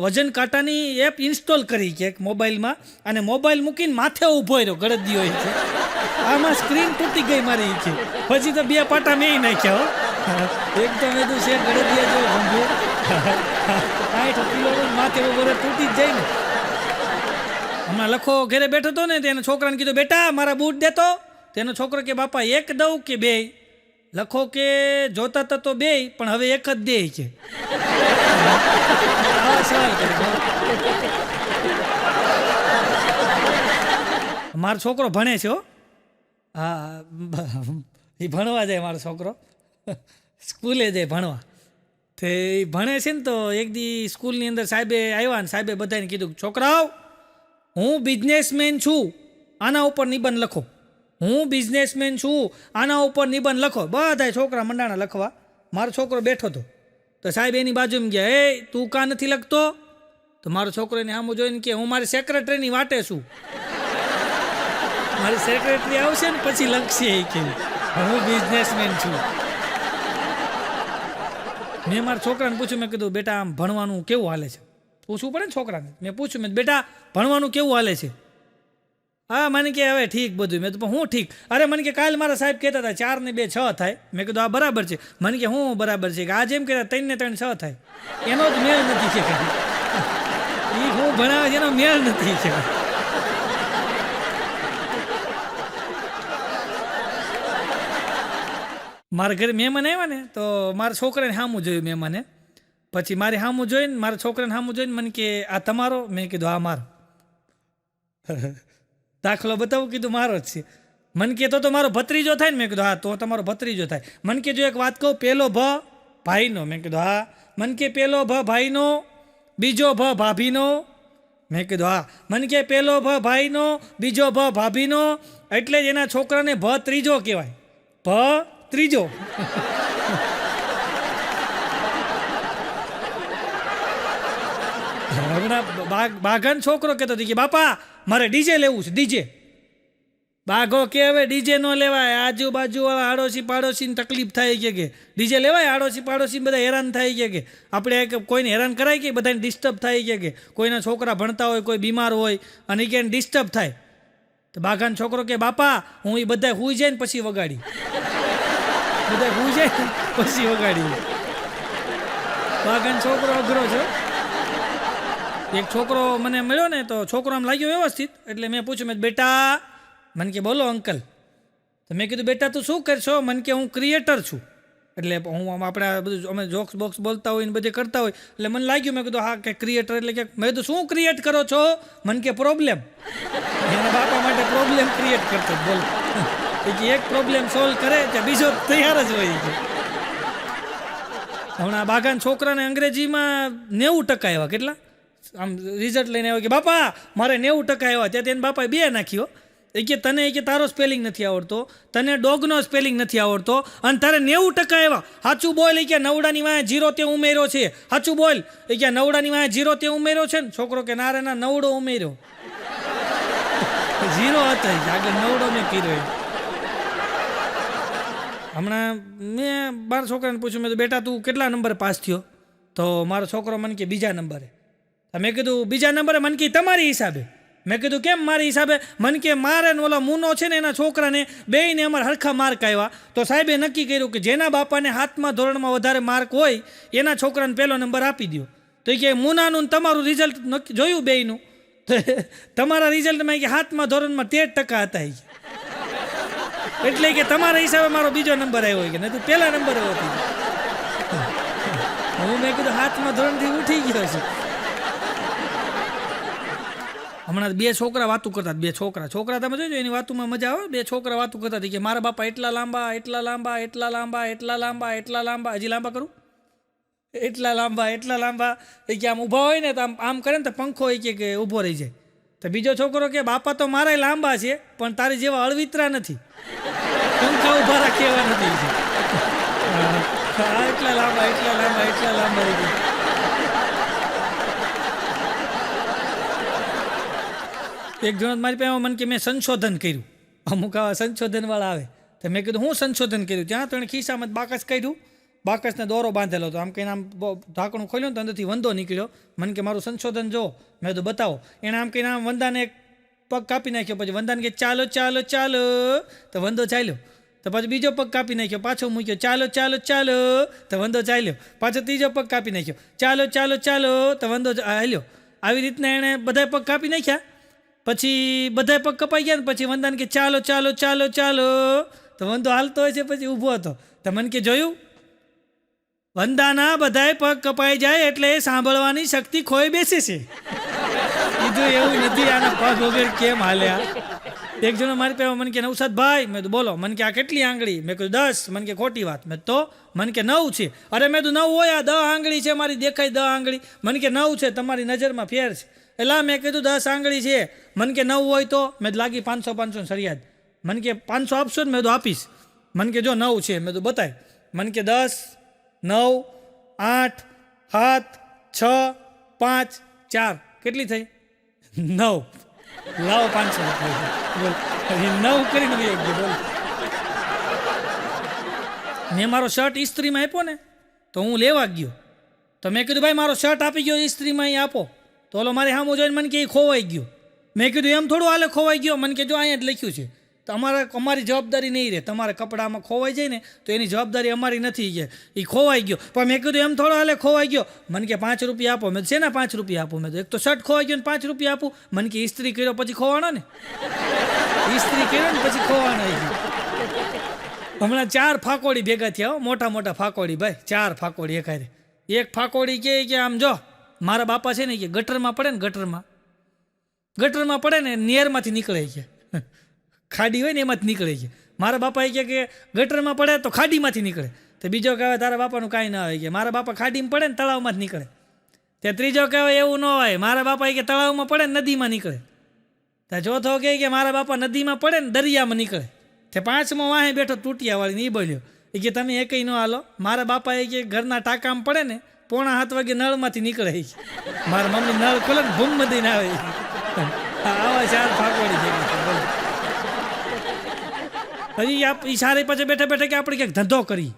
વજન કાંટાની એપ ઇન્સ્ટોલ કરી કે મોબાઈલમાં, અને મોબાઈલ મૂકીને માથે ઊભો રહ્યો ગળદિયો. છે આમાં સ્ક્રીન તૂટી ગઈ મારી. છે પછી તો 2 પાટા મેં નાખ્યા. એક તો મેં તું શેર ગળદિયા જેવો ગંભીર 60 કિલો માથે ઉભો તૂટી જ જાય ને. હમણાં લખો ઘરે બેઠો હતો ને, તેના છોકરાને કીધું બેટા મારા બૂટ દેતો. તેનો છોકરો કે બાપા એક દઉં કે 2? લખો કે જોતા તો 2 પણ હવે એક જ દે. છે સવાલ કરે. મારો છોકરો ભણે છે. હા એ ભણવા જાય મારો છોકરો, સ્કૂલે જાય ભણવા. તે એ ભણે છે ને તો એક દી સ્કૂલની અંદર સાહેબે આવ્યા ને સાહેબે બધાને કીધું છોકરાઓ હું બિઝનેસમેન છું, આના ઉપર નિબંધ લખો. હું બિઝનેસમેન છું, આના ઉપર નિબંધ લખો. બધા છોકરા મંડાણા લખવા. મારો છોકરો બેઠો હતો તો સાહેબ એની બાજુમાં ગયા, એ તું કાં નથી લખતો? તો મારો છોકરો એને સામું જોઈને કે હું મારી સેક્રેટરીની વાટે છું, મારી સેક્રેટરી આવશે ને પછી લખશે. એ કે હું બિઝનેસમેન છું. મેં મારા છોકરાને પૂછ્યું, મેં કીધું બેટા આમ ભણવાનું કેવું હાલે છે? પૂછવું પડે ને છોકરાને. મેં પૂછ્યું, મેં બેટા ભણવાનું કેવું હાલે છે? હા મને કે હવે ઠીક બધું. મેં તો હું ઠીક? અરે મને કે કાલ મારા સાહેબ કહેતા હતા 4 ને 2 6 થાય. મેં કીધું આ બરાબર છે. મને કે હું બરાબર છે? કે આજે એમ કહેતા 3 ને 3 6 થાય. એનો જ મેળ નથી છે. એ હું ભણાવે છે એનો મેળ નથી છે. મારા ઘરે મહેમાન આવ્યા ને તો મારા છોકરાને સામું જોયું મહેમાને. પછી મારી સામું જોઈને મારા છોકરાને સામું જોઈને મને કે આ તમારો? મેં કીધું હા મારો. દાખલો બતાવું? કીધું મારો જ છે. મને કે તો મારો ભત્રીજો થાય ને? મેં કીધું હા તો તમારો ભત્રીજો થાય. મને કે જો એક વાત કહું, પેલો ભ ભાઈનો? મેં કીધું હા. મને કે પેલો ભ ભાઈનો, બીજો ભ ભાભીનો? મેં કીધું હા. મને કે પેલો ભ ભાઈનો, બીજો ભ ભાભીનો, એટલે જ એના છોકરાને ભ ત્રીજો કહેવાય. ભ ત્રીજો. હમણાં બાઘાનો છોકરો કહેતો હતો કે બાપા મારે ડીજે લેવું છે, ડીજે. બાઘો કે હવે ડીજે ન લેવાય, આજુબાજુવાળા આડોશી પાડોશીને તકલીફ થાય કે ડીજે લેવાય? આડોશી પાડોશી બધા હેરાન થાય કે આપણે કોઈને હેરાન કરાય કે બધાને ડિસ્ટર્બ થાય કે કોઈના છોકરા ભણતા હોય, કોઈ બીમાર હોય અને એ કે ડિસ્ટર્બ થાય. તો બાઘાનો છોકરો કે બાપા હું એ બધા હુઈ જાય ને પછી વગાડી, બધા હુઈ જાય પછી વગાડી. બાઘાનો છોકરો અઘરો છે. એક છોકરો મને મળ્યો ને તો છોકરો આમ લાગ્યો વ્યવસ્થિત, એટલે મેં પૂછ્યું, મેં બેટા, મને કે બોલો અંકલ. તો મેં કીધું બેટા તું શું કરશો? મને કે હું ક્રિએટર છું. એટલે હું આપણે બધું અમે જોક્સ બોક્સ બોલતા હોય ને બધે કરતા હોય એટલે મને લાગ્યું. મેં કીધું હા કે ક્રિએટર એટલે કે. મેં કીધું શું ક્રિએટ કરો છો? મને કે પ્રોબ્લેમ. એના બાપા માટે પ્રોબ્લેમ ક્રિએટ કરતો. બોલ કે એક પ્રોબ્લેમ સોલ્વ કરે ત્યાં બીજો તૈયાર જ હોય. હમણાં બાઘાના છોકરાને અંગ્રેજીમાં 90% આવ્યા. કેટલા? આમ રિઝલ્ટ લઈને આવ્યો કે બાપા મારે 90% આવ્યા. ત્યાં તેને બાપાએ 2 નાખ્યો. એ કે તને કે તારો સ્પેલિંગ નથી આવડતો, તને ડોગનો સ્પેલિંગ નથી આવડતો અને તારે 90% આવ્યા. સાચું બોલ. એ કે નવડાની વાંહે 0 તે ઉમેર્યો છે. સાચું બોલ. એ કે નવડાની વાંહે 0 તે ઉમેર્યો છે ને? છોકરો કે ના રે ના, નવડો ઉમેર્યો. 0 હતો આગળ, નવડો મેં કર્યો. હમણાં મેં મારા છોકરાને પૂછ્યું, મેં તો બેટા તું કેટલા નંબર પાસ થયો? તો મારો છોકરો મને કે બીજા નંબરે. મેં કીધું બીજા નંબરે? મને કે તમારી હિસાબે. મેં કીધું કેમ મારી હિસાબે? મને કે મારે ને ઓલા મુનો છે ને એના છોકરાને બેયને અમારે હરખા માર્ક આવ્યા. તો સાહેબે નક્કી કર્યું કે જેના બાપાને 7મા ધોરણમાં વધારે માર્ક હોય એના છોકરાને પહેલો નંબર આપી દો. તો એ કે મુનાનું તમારું રિઝલ્ટ જોયું બેયનું? તો તમારા રિઝલ્ટમાં કે 7મા ધોરણમાં 13% હતા એ. એટલે કે તમારા હિસાબે મારો બીજો નંબર આવ્યો કે નથી પહેલા નંબર આવ્યો હતો. હું મેં કીધું 7મા ધોરણથી ઉઠી ગયો છું. હમણાં 2 છોકરા વાતું કરતા, 2 છોકરા તમે જોજો એની વાતુમાં મજા આવે. 2 છોકરા વાતું કરતા હતી કે મારા બાપા એટલા લાંબા, એટલા લાંબા, એટલા લાંબા, એટલા લાંબા, એટલા લાંબા, હજી લાંબા કરું, એટલા લાંબા, એટલા લાંબા. એ કે આમ ઊભા હોય ને તો આમ કરે ને તો પંખો એ કે ઊભો રહી જાય. તો બીજો છોકરો કે બાપા તો મારાય લાંબા છે પણ તારી જેવા અળવિતરા નથી, પંખા ઊભા રાખે એવા નથી. એટલા લાંબા, એટલા લાંબા, એટલા લાંબા. એક જણ મારી પાસે મને કે મેં સંશોધન કર્યું. અમુક આવા સંશોધનવાળા આવે તો મેં કીધું હું સંશોધન કર્યું. ત્યાં તો એને ખિસ્સામાં બાકસ કાઢ્યું, બાકસને દોરો બાંધેલો હતો. આમ કહીને આમ ઢાંકણું ખોલ્યું ને તો અંદરથી વંદો નીકળ્યો. મને કે મારું સંશોધન જો. મેં કીધું બતાવો. એણે આમ કહીને આમ વંદાને એક પગ કાપી નાખ્યો. પછી વંદાને કે ચાલો ચાલો ચાલો, તો વંદો ચાલ્યો. તો પછી બીજો પગ કાપી નાખ્યો, પાછો મૂક્યો, ચાલો ચાલો ચાલો, તો વંદો ચાલ્યો. પાછો ત્રીજો પગ કાપી નાખ્યો, ચાલો ચાલો ચાલો, તો વંદો હાલ્યો. આવી રીતના એણે બધા પગ કાપી નાખ્યા. પછી બધા પગ કપાઈ ગયા ને પછી વંદાને કે ચાલો ચાલો ચાલો ચાલો, તો વંદો હાલતો હોય છે પછી ઊભો હતો. તો મને કે જોયું, વંદાના બધાય પગ કપાઈ જાય એટલે સાંભળવાની શક્તિ ખોઈ બેસે છે. કીધું એવું નથી, આના પગ વગર કેમ હાલ્યા. એક જણો મારી પાસે મને કે નવસાદભાઈ, મેં તો બોલો. મને કે આ કેટલી આંગળી? મેં કીધું 10. મને કે ખોટી વાત. મેં તો મને કે 9 છે. અરે મેં તો 9 હોય, આ 10 આંગળી છે મારી, દેખાય 10 આંગળી. મને કે 9 છે, તમારી નજરમાં ફેર છે. એટલે મેં કીધું 10 આંગળી છે. મને કે 9 હોય તો મેં લાગી 500 ફરિયાદ. મને કે 500 આપશો ને? મેં તો આપીશ. મને કે જો 9 છે. મેં તો બતાય. મને કે 10, 9, 8, 7, 6, 5, 4 કેટલી થઈ? 9. લાવો 500 રૂપિયા. 9 કરીને બોલ. મેં મારો શર્ટ ઇસ્ત્રીમાં આપ્યો ને તો હું લેવા ગયો. તો મેં કીધું ભાઈ મારો શર્ટ આપી ગયો ઇસ્ત્રીમાં અહીં આપો. તો ઓલો મારે સામું જોઈને મને કે ખોવાઈ ગયો. મેં કીધું એમ થોડું હાલે ખોવાઈ ગયો. મને કે જો અહીંયા જ લખ્યું છે. તો અમારી જવાબદારી નહીં રહે. તમારા કપડામાં ખોવાઈ જાય ને તો એની જવાબદારી અમારી નથી. કે એ ખોવાઈ ગયો. પણ મેં કીધું એમ થોડો હાલે ખોવાઈ ગયો. મને કે 5 રૂપિયા આપો. મેં શેના 5 રૂપિયા આપો? મેં તો એક તો શર્ટ ખોવાઈ ગયો ને 5 રૂપિયા આપું. મને કે ઇસ્ત્રી કર્યો પછી ખોવાણો ને, ઇસ્ત્રી કર્યો ને પછી ખોવાણો. હમણાં 4 ફાકોડી ભેગા થયા, મોટા મોટા ફાકોડી ભાઈ, 4 ફાકોડી એકારે. એક ફાકોડી કે આમ જો મારા બાપા છે ને કે ગટરમાં પડે ને, ગટરમાં પડે ને નેરમાંથી નીકળે છે, ખાડી હોય ને એમાંથી નીકળે છે. મારા બાપા કે ગટરમાં પડે તો ખાડીમાંથી નીકળે. તો બીજો કહેવાય તારા બાપાનું કાંઈ ના હોય, કે મારા બાપા ખાડીમાં પડે ને તળાવમાં જ નીકળે. તે ત્રીજો કહેવાય એવું ન હોય, મારા બાપા કે તળાવમાં પડે ને નદીમાં નીકળે. તો ચોથો કે મારા બાપા નદીમાં પડે ને દરિયામાં નીકળે. તે 5મો વાહે બેઠો તૂટિયાવાળીને એ બોલ્યો એ કે તમે એકઈ ન હાલો. મારા બાપા કે ઘરના ટાંકામાં પડે ને 6:45 વાગે નળમાંથી નીકળે. મારા મમ્મી નળ ખોલે ને ભૂમ દઈને આવે. આવા 4 ફાકોડી ભેગા. હજી એ સારી પાસે બેઠા બેઠા કે આપણે ક્યાંક ધંધો કરી.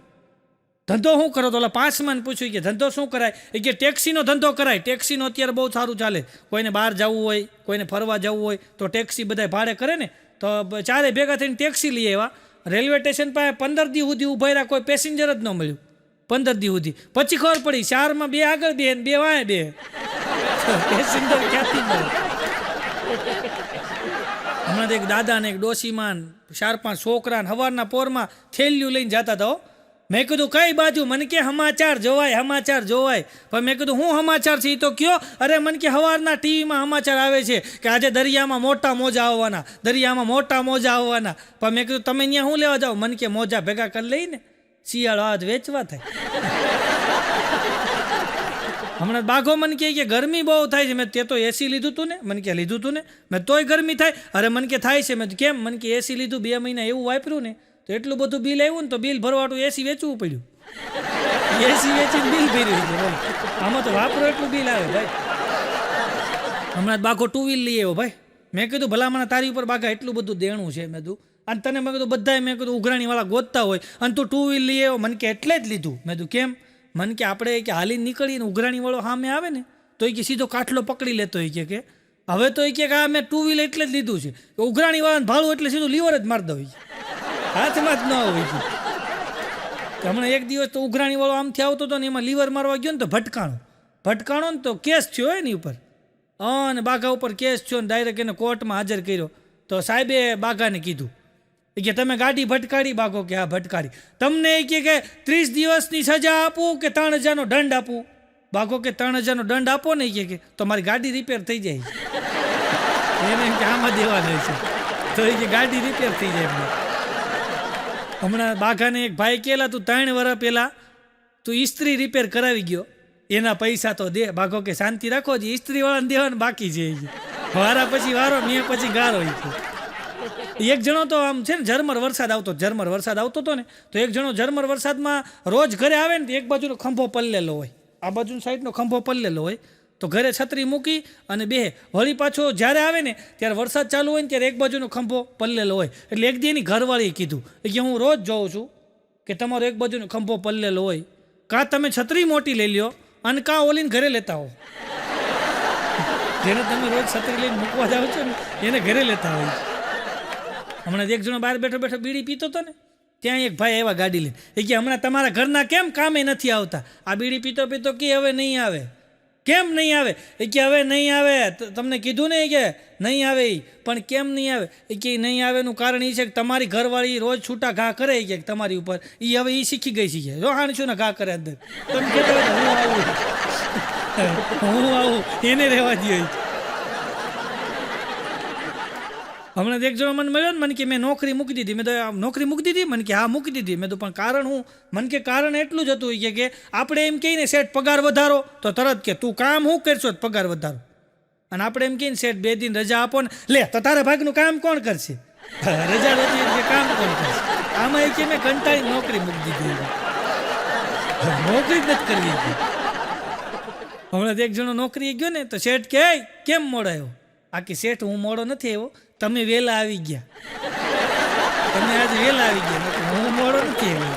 ધંધો શું કરો? તો ઓલા 5માં પૂછ્યું કે ધંધો શું કરાય? એ કે ટેક્સીનો ધંધો કરાય. ટેક્સીનો અત્યારે બહુ સારું ચાલે. કોઈને બહાર જવું હોય, કોઈને ફરવા જવું હોય તો ટેક્સી બધા ભાડે કરે ને. તો 4 ભેગા થઈને ટેક્સી લઈ આવ્યા. રેલવે સ્ટેશન પાસે 15 દી સુધી ઊભા રહ્યા, કોઈ પેસેન્જર જ ન મળ્યું 15 દી સુધી. પછી ખબર પડી 4માં 2 આગળ બે ને 2 વાંહે બે. પેસેન્જર ક્યાંથી મળે? હમણાં એક દાદા ને એક ડોશીમાં 4-5 છોકરા સવારના પોરમાં થેલીઓ લઈને જતા હતા. મેં કીધું કઈ બાજુ? મને કે સમાચાર જોવાય, સમાચાર જોવાય. પણ મેં કીધું હું સમાચાર છે એ તો કયો? અરે મને કે સવારના ટીવીમાં સમાચાર આવે છે કે આજે દરિયામાં મોટા મોજા આવવાના, દરિયામાં મોટા મોજા આવવાના. પણ મેં કીધું તમે ત્યાં શું લેવા જાઓ? મને કે મોજા ભેગા કરી લઈને શિયાળો આજ વેચવા થાય. હમણાં બાઘો મને કહે કે ગરમી બહુ થાય છે. મેં તે તો એસી લીધું હતું ને? મને કે લીધું હતું ને. મેં તોય ગરમી થાય? અરે મને કે થાય છે. મેં કેમ? મને કે એસી લીધું 2 મહિના એવું વાપર્યું ને તો એટલું બધું બિલ આવ્યું ને તો બિલ ભરવાટું એસી વેચવું પડ્યું. એસી વેચીને બિલ ભર્યું છે. બોલો આમાં તો વાપરો એટલું બિલ આવે ભાઈ. હમણાં બાઘો 2 વ્હીલ લઈ આવ્યો ભાઈ. મેં કીધું ભલામણા તારી ઉપર બાઘા એટલું બધું દેણું છે. મેં કીધું અને તને મેં કીધું બધાય મેં કીધું ઉઘરાણીવાળા ગોતતા હોય અને તું 2 વ્હીલ લઈ આવ્યો. મને કે એટલે જ લીધું. મેં કીધું કેમ? મને કે આપણે કે હાલીને નીકળીને ઉઘરાણીવાળો સામે આવે ને તો એ કે સીધો કાટલો પકડી લેતો હોય કે હવે તો એ કે આ મેં 2 વ્હીલ એટલે જ લીધું છે. ઉઘરાણીવાળાને ભાડું એટલે સીધું લીવર જ મારી દઉં, હાથમાં જ ન હોય. હમણાં એક દિવસ તો ઉઘરાણીવાળો આમથી આવતો હતો ને એમાં લીવર મારવા ગયો ને તો ભટકાણો ને તો કેસ થયો હોય ને ઉપર. અને બાઘા ઉપર કેસ થયો ને ડાયરેક્ટ એને કોર્ટમાં હાજર કર્યો. તો સાહેબે બાઘાને કીધું કે તમે ગાડી ભટકાડી? બાઘો કે હા ભટકાડી. તમને એ કે 30 દિવસની સજા આપું કે 3,000નો દંડ આપું? બાઘો કે 3,000નો દંડ આપો ને કે તો મારી ગાડી રિપેર થઈ જાય. એને એમ કે આમાં દેવાના છે. તો એ કે ગાડી રિપેર થઈ જાય. હમણાં બાઘાને એક ભાઈ કહેલા તું 3 વર્ષ પહેલાં તું ઇસ્ત્રી રિપેર કરાવી ગયો, એના પૈસા તો દે. બાઘો કે શાંતિ રાખો છે, ઇસ્ત્રીવાળાને દેવાનું બાકી છે. વારા પછી વારો, મેં પછી ગારો. એક જણો તો આમ છે ને ઝરમર વરસાદ આવતો હતો ને, તો એક જણો ઝરમર વરસાદમાં રોજ ઘરે આવે ને તો એક બાજુનો ખંભો પલ્લેલો હોય, આ બાજુનો સાઈડનો ખંભો પલ્લેલો હોય, તો ઘરે છત્રી મૂકી અને બે વળી પાછો જ્યારે આવે ને ત્યારે વરસાદ ચાલુ હોય ને ત્યારે એક બાજુનો ખંભો પલ્લેલો હોય. એટલે એક દી એની ઘરવાળીએ કીધું કે હું રોજ જોઉં છું કે તમારો એક બાજુનો ખંભો પલ્લેલો હોય, કાં તમે છત્રી મોટી લઈ લ્યો અને કાં ઓલીને ઘરે લેતા હો. જેને તમે રોજ છત્રી લઈને મૂકવા જાઓ છો ને એને ઘરે લેતા હોય. હમણાં એક જણો બહાર બેઠો બીડી પીતો હતો ને, ત્યાં એક ભાઈ આવ્યા ગાડી લઈને. એ કે હમણાં તમારા ઘરના કેમ કામે નથી આવતા? આ બીડી પીતો કે હવે નહીં આવે. કેમ નહીં આવે? એ કે હવે નહીં આવે, તમને કીધું ને કે નહીં આવે. પણ કેમ નહીં આવે? એ કે નહીં આવેનું કારણ એ છે કે તમારી ઘરવાળી રોજ છૂટા ઘા કરે કે તમારી ઉપર, એ હવે એ શીખી ગઈ છે. જો હાણશું ને ઘા કરે અંદર. તમે કહેતા હું આવું એને રહેવા દે. હમણાં એક જણો મને મળ્યો ને, મને કે મેં નોકરી મૂકી દીધી. મેં તો નોકરી મૂકી દીધી? મને કે હા મૂકી દીધી. મેં તો પણ કારણ હું? મને કે કારણ એટલું જ હતું કે આપણે એમ કહીને શેઠ પગાર વધારો તો તરત કે તું કામ શું કરશો પગાર વધારો. અને આપણે એમ કહીને શેઠ 2 દિન રજા આપો ને, લે તો તારા ભાગનું કામ કોણ કરશે? રજા નથી કે કામ કોણ કરશે? આમાં એ કે મેં કંટાળી નોકરી મૂકી દીધી, નોકરી જ નથી કરવી. હમણાં એક જણો નોકરી ગયો ને તો શેઠ કે કેમ મોડો આવ્યો? આ કે શેઠ હું મોડો નથી આવ્યો, તમે વહેલા આવી ગયા. તમે આજે વહેલા આવી ગયા, હું મોડો નથી આવ્યો.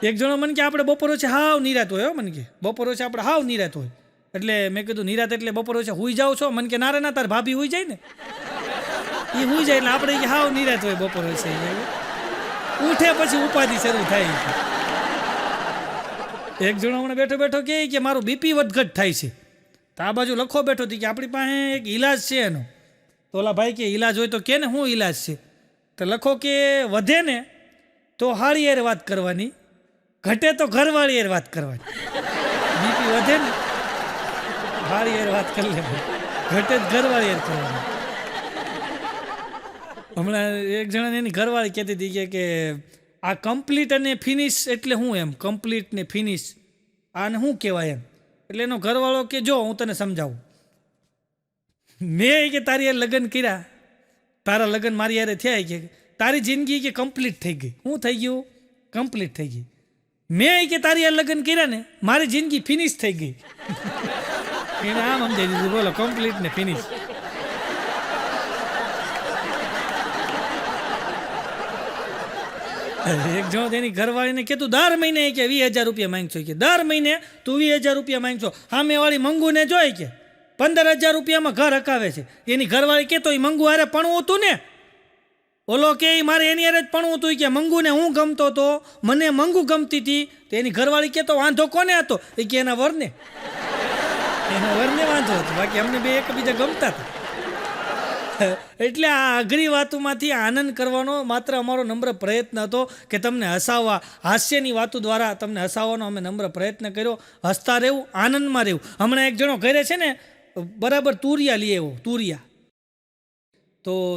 એક જણો મને કે આપણે બપોર છે હાવ નિરાત હોય. મને કે બપોર છે આપણે હાવ નિરાત હોય. એટલે મેં કીધું નિરાત એટલે બપોર છે હુઈ જાઓ છો? મને કે ના રે ના, તાર ભાભી હુઈ જાય ને, એ હુઈ જાય એટલે આપણે કે હાવ નિરાત હોય બપોર છે. ઉઠે પછી ઉપાધિ શરૂ થાય. એક જણો હમણાં બેઠો કે મારું બીપી વધઘટ થાય છે. તો આ બાજુ લખો બેઠો હતી કે આપણી પાસે એક ઈલાજ છે એનો. તો ઓલા ભાઈ કે ઈલાજ હોય તો કે ને શું ઈલાજ છે? તો લખો કે વધે ને તો હારી યાર વાત કરવાની, ઘટે તો ઘરવાળી યાર વાત કરવાની. બીપી વધે ને હારી યાર વાત કરી લે, ઘટે જ ઘરવાળી યાર કરવાની. હમણાં એક જણાને એની ઘરવાળી કહેતી હતી કે આ કમ્પ્લીટ અને ફિનિશ એટલે શું? એમ કમ્પ્લીટ ને ફિનિશ આને શું કહેવાય એમ? એટલે એનો ઘરવાળો કે જો હું તને સમજાવું, મેં કે તારી યાર લગ્ન કર્યા, તારા લગ્ન મારી યારે થયા કે તારી જિંદગી કે કમ્પ્લીટ થઈ ગઈ. શું થઈ ગયું? કમ્પ્લીટ થઈ ગઈ. મેં કે તારી યાર લગ્ન કર્યા ને મારી જિંદગી ફિનિશ થઈ ગઈ. એને આમ સમજાવી દીધું. બોલો, કમ્પ્લીટ ને ફિનિશ. એક જણો તેની ઘરવાળીને કે તું દર મહિને કે 20,000 રૂપિયા માંગશો, કે દર મહિને તું 20,000 રૂપિયા માંગશો. સામે વાળી મંગુને જોઈ કે 15,000 રૂપિયામાં ઘર હકાવે છે. એની ઘરવાળી કે તો એ મંગુ હારે પણવું હતું ને, ઓલો કે મારે એની હારે જ પણવું હતું કે મંગુને હું ગમતો હતો, મને મંગુ ગમતી હતી. તો એની ઘરવાળી કે તો વાંધો કોને હતો? એ કે એના વરને વાંધો હતો, બાકી અમને બે એકબીજા ગમતા હતા. એટલે આ અઘરી વાતોમાંથી આનંદ કરવાનો માત્ર અમારો નમ્ર પ્રયત્ન હતો કે તમને હસાવવા, હાસ્યની વાતો દ્વારા તમને હસાવવાનો અમે નમ્ર પ્રયત્ન કર્યો. હસતા રહેવું, આનંદમાં રહેવું. હમણાં એક જણો ઘરે છે ને બરાબર તુરિયા લઈ આવ્યો.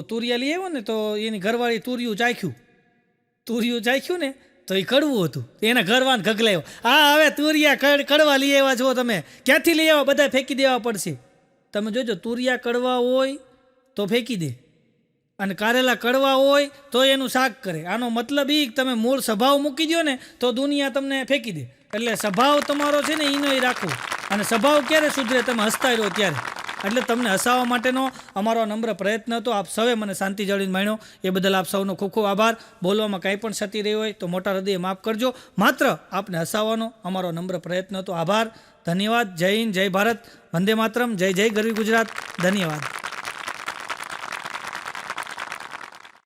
તુરિયા લઈ આવ્યો ને તો એની ઘરવાળી તુરિયું ચાખ્યું ને તો એ કડવું હતું. એના ઘરવાન ગગલાયો, હા હવે તુરિયા કડવા લઈ આવ્યા છો તમે, ક્યાંથી લઈ આવ્યા? બધા ફેંકી દેવા પડશે. તમે જોજો, તુરિયા કડવા હોય તો ફેંકી દે, અને કારેલા કડવા હોય તો એનું શાક કરે. આનો મતલબ એ તમે મૂળ સ્વભાવ મૂકી દો ને તો દુનિયા તમને ફેંકી દે. એટલે સ્વભાવ તમારો છે ને એનો રાખો, અને સ્વભાવ ક્યારે સુધરે? તમે હસતા રહો ત્યારે. એટલે તમને હસાવવા માટેનો અમારો નમ્ર પ્રયત્ન હતો. આપ સૌએ મને શાંતિ જાળવીને માણ્યો એ બદલ આપ સૌનો ખૂબ ખૂબ આભાર. બોલવામાં કાંઈ પણ ક્ષતિ રહી હોય તો મોટા હૃદયે માફ કરજો. માત્ર આપને હસાવવાનો અમારો નમ્ર પ્રયત્ન હતો. આભાર, ધન્યવાદ. જય હિન્દ, જય ભારત, વંદે માતરમ, જય જય ગરવી ગુજરાત. ધન્યવાદ.